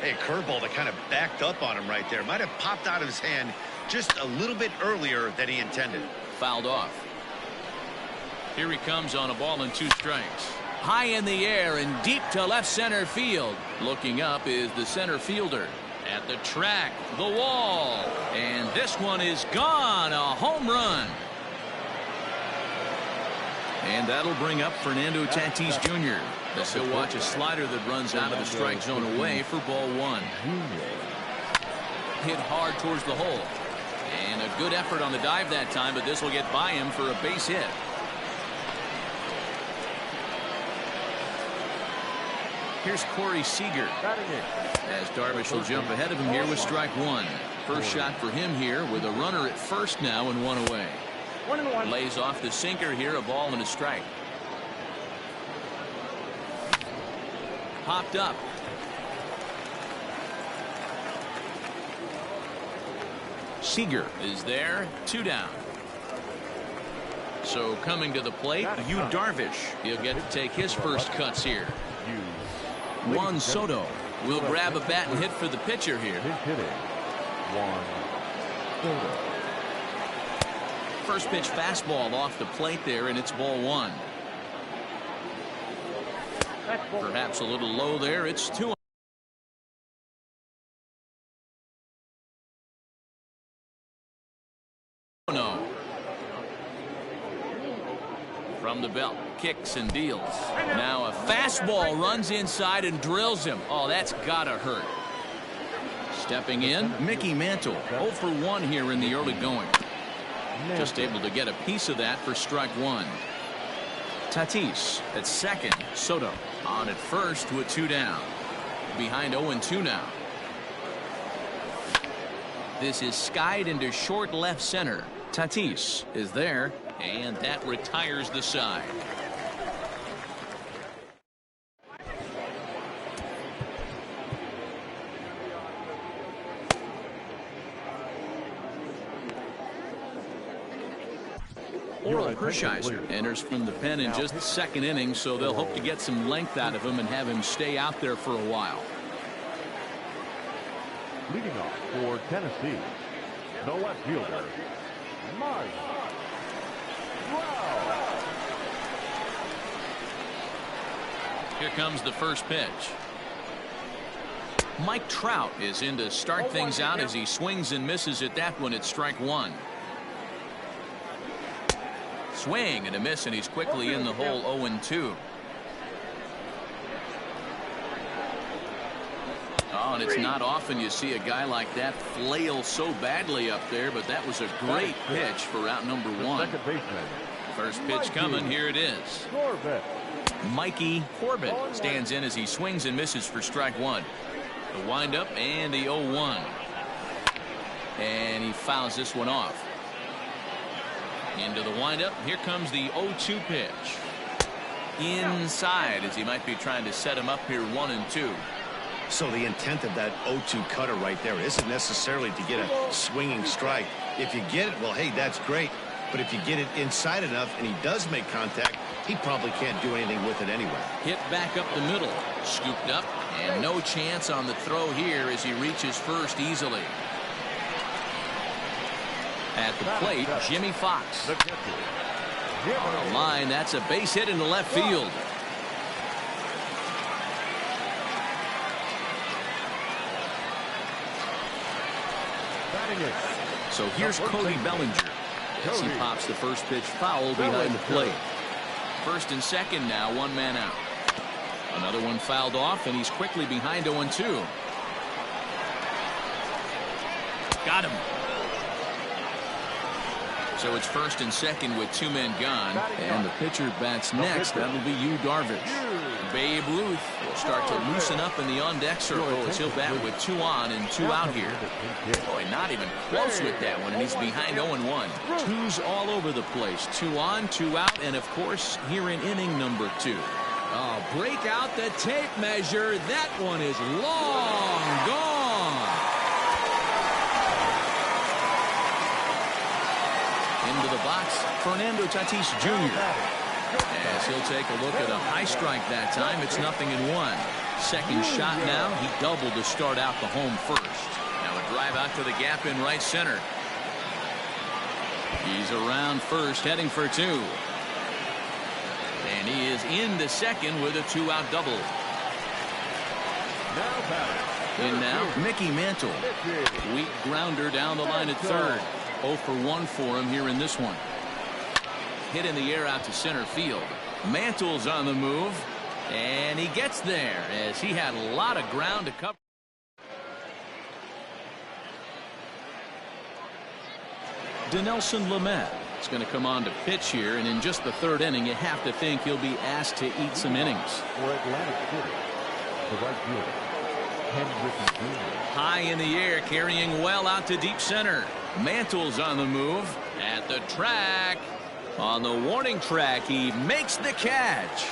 Hey, curveball that kind of backed up on him right there. Might have popped out of his hand just a little bit earlier than he intended. Fouled off. Here he comes on a ball and 2 strikes. High in the air and deep to left center field. Looking up is the center fielder. At the track, the wall. And this one is gone. A home run. And that'll bring up Fernando Tatis Jr. As he'll watch a slider that runs out of the strike zone away for ball 1. Hit hard towards the hole. And a good effort on the dive that time, but this will get by him for a base hit. Here's Corey Seager. As Darvish will jump ahead of him here with strike 1. First shot for him here with a runner at first now and 1 away. 1-1. Lays off the sinker here, a ball and a strike. Popped up. Seager is there, 2 down. So coming to the plate, Yu Darvish. He'll get to take his first cuts here. Juan Soto will grab a bat and hit for the pitcher here. Juan Soto. First pitch fastball off the plate there, and it's ball 1. Perhaps a little low there. It's 2. No. From the belt, kicks and deals. Now a fastball runs inside and drills him. Oh, that's gotta hurt. Stepping in, Mickey Mantle. 0 for 1 here in the early going. Just able to get a piece of that for strike 1. Tatis at second. Soto on at first with 2 down. Behind 0-2 now. This is skied into short left center. Tatis is there, and that retires the side. Oral Hershiser enters from the pen in just the 2nd inning, so they'll hope to get some length out of him and have him stay out there for a while. Leading off for Tennessee, the left fielder, Mike Trout. Here comes the first pitch. Mike Trout is in to start things out as he swings and misses at that one at strike 1. Swing and a miss, and he's quickly in the hole. 0-2. Oh, and it's not often you see a guy like that flail so badly up there, but that was a great pitch for out number 1. Second baseman. First pitch coming. Here it is. Mikey Corbett stands in as he swings and misses for strike 1. The windup and the 0-1. And he fouls this one off. Into the windup. Here comes the 0-2 pitch. Inside as he might be trying to set him up here 1-2. So the intent of that 0-2 cutter right there isn't necessarily to get a swinging strike. If you get it, well, hey, that's great. But if you get it inside enough and he does make contact, he probably can't do anything with it anyway. Hit back up the middle. Scooped up, and no chance on the throw here as he reaches first easily. At the plate, Jimmy Fox. On the line, that's a base hit into left field. So here's Cody Bellinger as he pops the first pitch foul behind the plate. First and second now, 1 man out. Another one fouled off, and he's quickly behind 0-2. Got him. So it's first and second with 2 men gone, and the pitcher bats next. That'll be Yu Darvish. Babe Ruth will start to loosen up in the on-deck circle as he'll bat with 2 on and 2 out here. Boy, not even close with that one, and he's behind 0-1. 2s all over the place. 2 on, 2 out, and of course, here in inning number 2. Oh, break out the tape measure. That one is long gone. Into the box, Fernando Tatis Jr. As he'll take a look at a high strike that time. It's 0-1. Second shot now. He doubled to start out the home first. Now a drive out to the gap in right center. He's around first, heading for 2. And he is into second with a 2-out double. In now, Mickey Mantle. Weak grounder down the line at third. 0 for 1 for him here in this one. Hit in the air out to center field. Mantle's on the move, and he gets there as he had a lot of ground to cover. Dinelson Lamet is going to come on to pitch here, and in just the 3rd inning, you have to think he'll be asked to eat some innings. For Atlantic City, the right fielder, Ken Griffey Jr. High in the air, carrying well out to deep center. Mantle's on the move at the track. On the warning track, he makes the catch.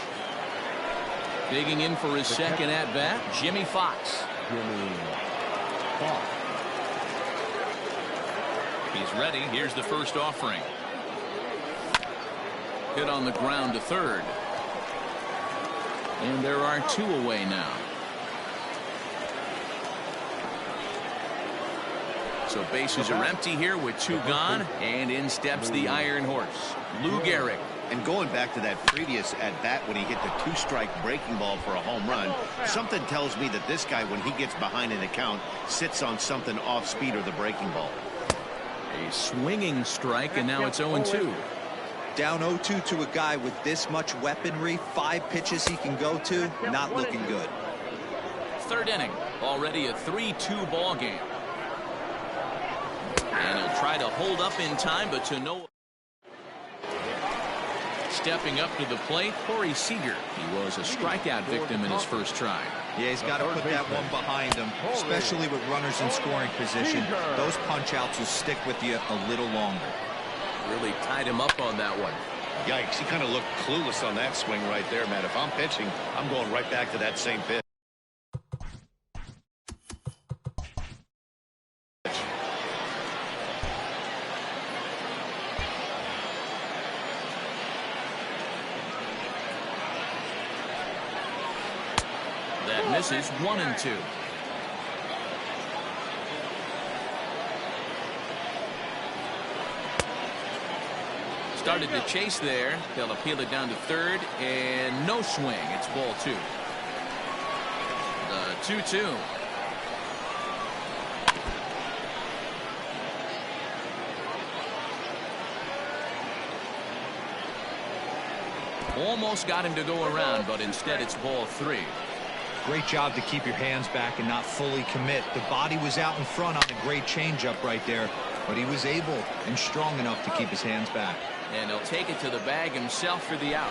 Digging in for his second at-bat, Jimmy Fox. He's ready. Here's the first offering. Hit on the ground to third. And there are 2 away now. So bases are empty here with 2 gone, and in steps the Iron Horse, Lou Gehrig. And going back to that previous at-bat when he hit the 2-strike breaking ball for a home run, something tells me that this guy, when he gets behind in the count, sits on something off speed or the breaking ball. A swinging strike, and now it's 0-2. Down 0-2 to a guy with this much weaponry, 5 pitches he can go to, not looking good. 3rd inning, already a 3-2 ball game. And he'll try to hold up in time, but to no. Stepping up to the plate, Corey Seager. He was a strikeout victim in his first try. Yeah, he's got to put that one behind him, especially with runners in scoring position. Those punch-outs will stick with you a little longer. Really tied him up on that one. Yikes, he kind of looked clueless on that swing right there, man. If I'm pitching, I'm going right back to that same pitch. That misses. 1-2. Started to chase there. They'll appeal it down to third, and no swing. It's ball 2. The 2-2. Almost got him to go around, but instead it's ball 3. Great job to keep your hands back and not fully commit. The body was out in front on a great changeup right there, but he was able and strong enough to keep his hands back. And he'll take it to the bag himself for the out.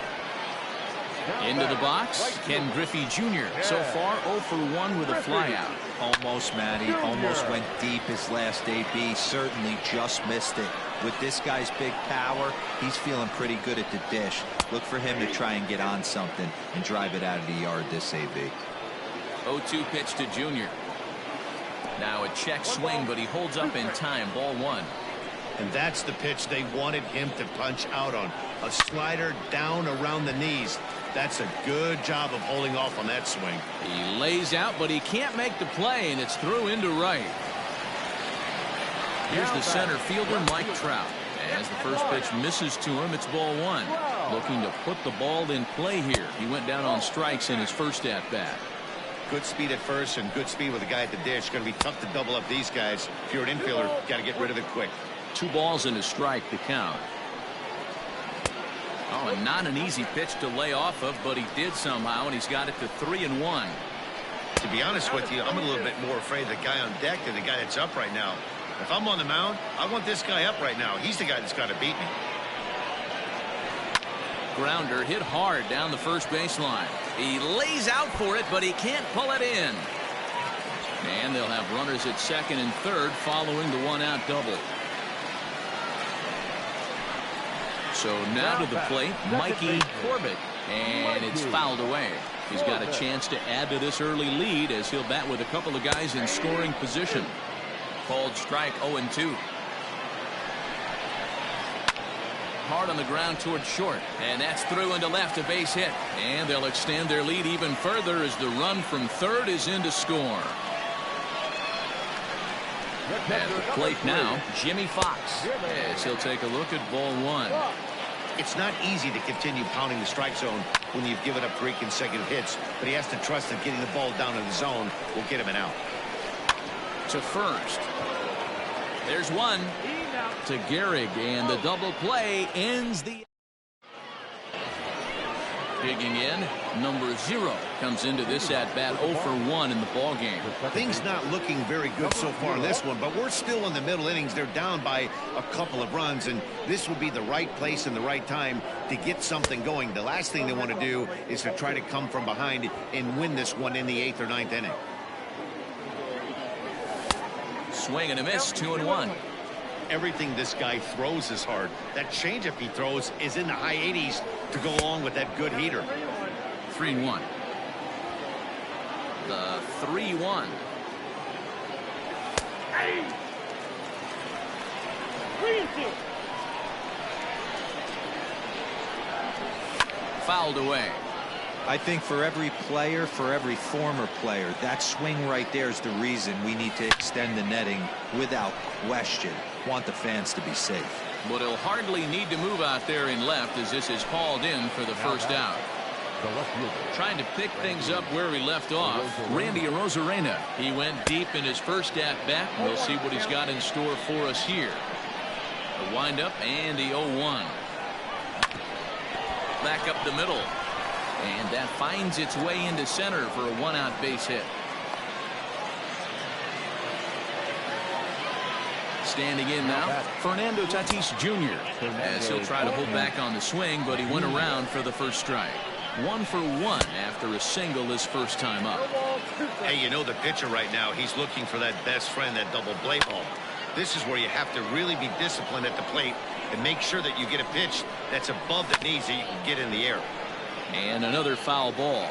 Into the box, Ken Griffey Jr. So far 0 for 1 with a flyout. Almost, Matty. Almost went deep his last AB. Certainly just missed it. With this guy's big power, he's feeling pretty good at the dish. Look for him to try and get on something and drive it out of the yard this AB. 0-2 pitch to Jr. Now a check swing, but he holds up in time. Ball 1. And that's the pitch they wanted him to punch out on. A slider down around the knees. That's a good job of holding off on that swing. He lays out, but he can't make the play, and it's through into right. Here's the center fielder, Mike Trout. As the first pitch misses to him, it's ball 1. Looking to put the ball in play here. He went down on strikes in his first at-bat. Good speed at first and good speed with a guy at the dish. It's going to be tough to double up these guys. If you're an infielder, got to get rid of it quick. 2 balls and a strike to count. Oh, and not an easy pitch to lay off of, but he did somehow, and he's got it to 3-1. To be honest with you, I'm a little bit more afraid of the guy on deck than the guy that's up right now. If I'm on the mound, I want this guy up right now. He's the guy that's got to beat me. Grounder hit hard down the first baseline. He lays out for it, but he can't pull it in. And they'll have runners at second and third following the one-out double. So now to the plate, Mikey Corbett, and it's fouled away. He's got a chance to add to this early lead as he'll bat with a couple of guys in scoring position. Called strike 0-2. Hard on the ground towards short, and that's through into left, a base hit. And they'll extend their lead even further as the run from third is in to score. At the plate now, Jimmy Fox, as he'll take a look at ball one. It's not easy to continue pounding the strike zone when you've given up 3 consecutive hits, but he has to trust that getting the ball down in the zone will get him an out. To first. There's one to Gehrig, and the double play ends the. Digging in, number 0 comes into this at bat 0 for 1 in the ball game. Things not looking very good so far in this one, but we're still in the middle innings. They're down by a couple of runs, and this will be the right place and the right time to get something going. The last thing they want to do is to try to come from behind and win this one in the 8th or 9th inning. Swing and a miss, 2-1. Everything this guy throws is hard. That changeup he throws is in the high 80s to go along with that good heater. 3-1. The 3-1. Fouled away. I think for every player, for every former player, that swing right there is the reason we need to extend the netting without question. Want the fans to be safe. But he'll hardly need to move out there in left as this is hauled in for the first out. Trying to pick things up where he left off, Randy Arozarena. He went deep in his first at-bat. We'll see what he's got in store for us here. The windup and the 0-1. Back up the middle. And that finds its way into center for a one-out base hit. Standing in now, Fernando Tatis Jr. as he'll try to hold back on the swing, but he went around for the first strike. 1 for 1 after a single his first time up. Hey, you know the pitcher right now, he's looking for that best friend, that double play ball. This is where you have to really be disciplined at the plate and make sure that you get a pitch that's above the knees that you can get in the air. And another foul ball.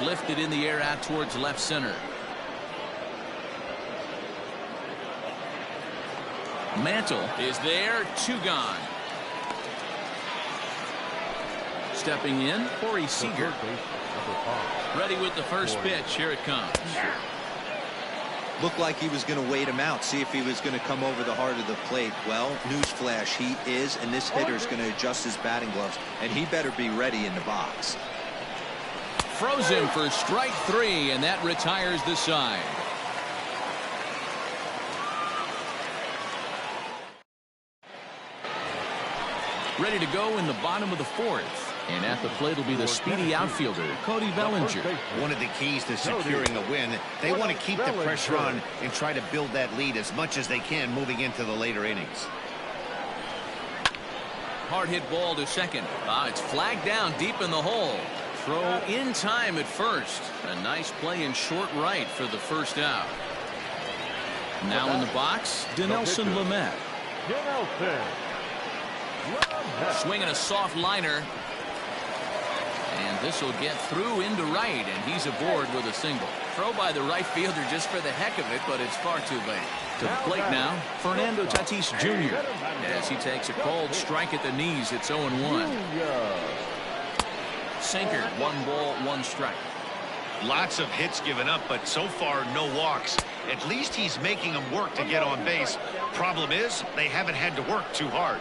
Lifted in the air out towards left center. Mantle is there, 2 gone. Stepping in, Corey Seager. Ready with the first pitch. Here it comes. Looked like he was going to wait him out, see if he was going to come over the heart of the plate. Well, newsflash, he is, and this hitter is going to adjust his batting gloves, and he better be ready in the box. Froze him for strike 3, and that retires the side. Ready to go in the bottom of the 4th. And at the plate will be the speedy outfielder, Cody Bellinger. One of the keys to securing a win, they want to keep the pressure on and try to build that lead as much as they can moving into the later innings. Hard hit ball to second. It's flagged down deep in the hole. Throw in time at first. A nice play in short right for the first out. Now in the box, Dinelson Lamet. Swinging a soft liner. And this will get through into right, and he's aboard with a single. Throw by the right fielder just for the heck of it, but it's far too late. To the plate now, Fernando Tatis Jr. as he takes a called strike at the knees. It's 0-1. Sinker, 1 ball, 1 strike. Lots of hits given up, but so far no walks. At least he's making them work to get on base. Problem is, they haven't had to work too hard.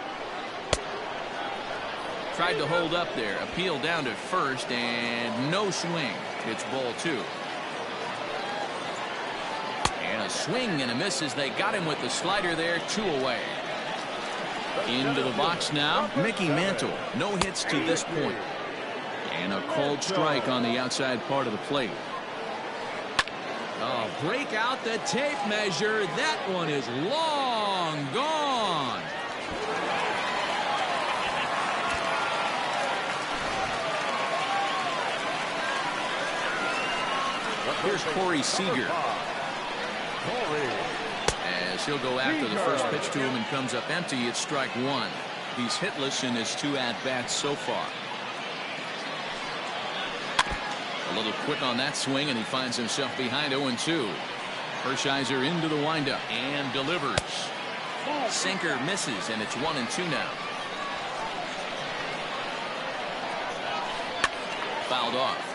Tried to hold up there. Appeal down to first, and no swing. It's ball 2. And a swing and a miss as they got him with the slider there. 2 away. Into the box now, Mickey Mantle. No hits to this point. And a called strike on the outside part of the plate. Oh, break out the tape measure. That one is long gone. Here's Corey Seager. As he'll go after the first pitch to him and comes up empty, it's strike one. He's hitless in his 2 at-bats so far. A little quick on that swing, and he finds himself behind 0-2. Hershiser into the windup and delivers. Sinker misses, and it's 1-2 now. Fouled off.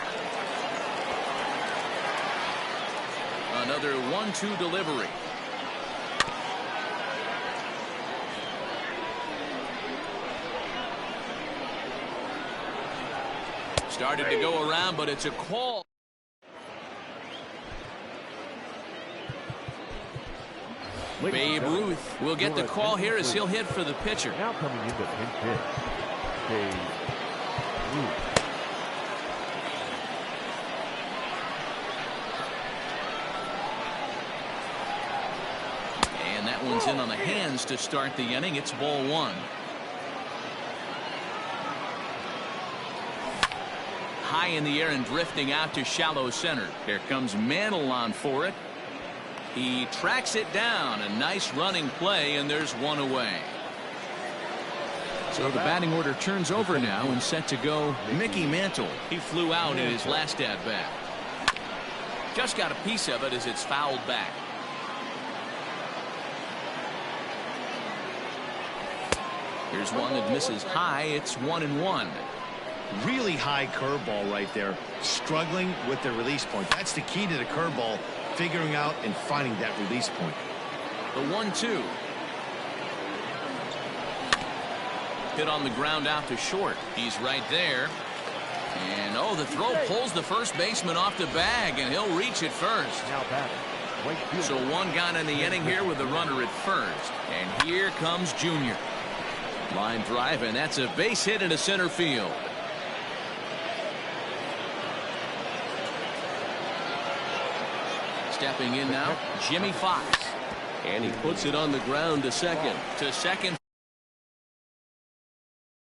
Another 1-2 delivery. Started to go around, but it's a call. Babe Ruth will get the call here as he'll hit for the pitcher. Now coming into pinch hit, Babe Ruth. And that one's in on the hands to start the inning. It's ball one. High in the air and drifting out to shallow center. Here comes Mantle on for it. He tracks it down. A nice running play, and there's one away. So the batting order turns over now and set to go Mickey Mantle. He flew out in his last at bat. Just got a piece of it as it's fouled back. Here's one that misses high. It's 1-1. Really high curveball right there. Struggling with the release point. That's the key to the curveball. Figuring out and finding that release point. The 1-2. Hit on the ground out to short. He's right there. And oh, the throw pulls the first baseman off the bag, and he'll reach it first. Now batting. So one gone in the inning here with a runner at first. And here comes Junior. Line drive, and that's a base hit into center field. Stepping in now, Jimmy Fox. And he puts it on the ground to second. To second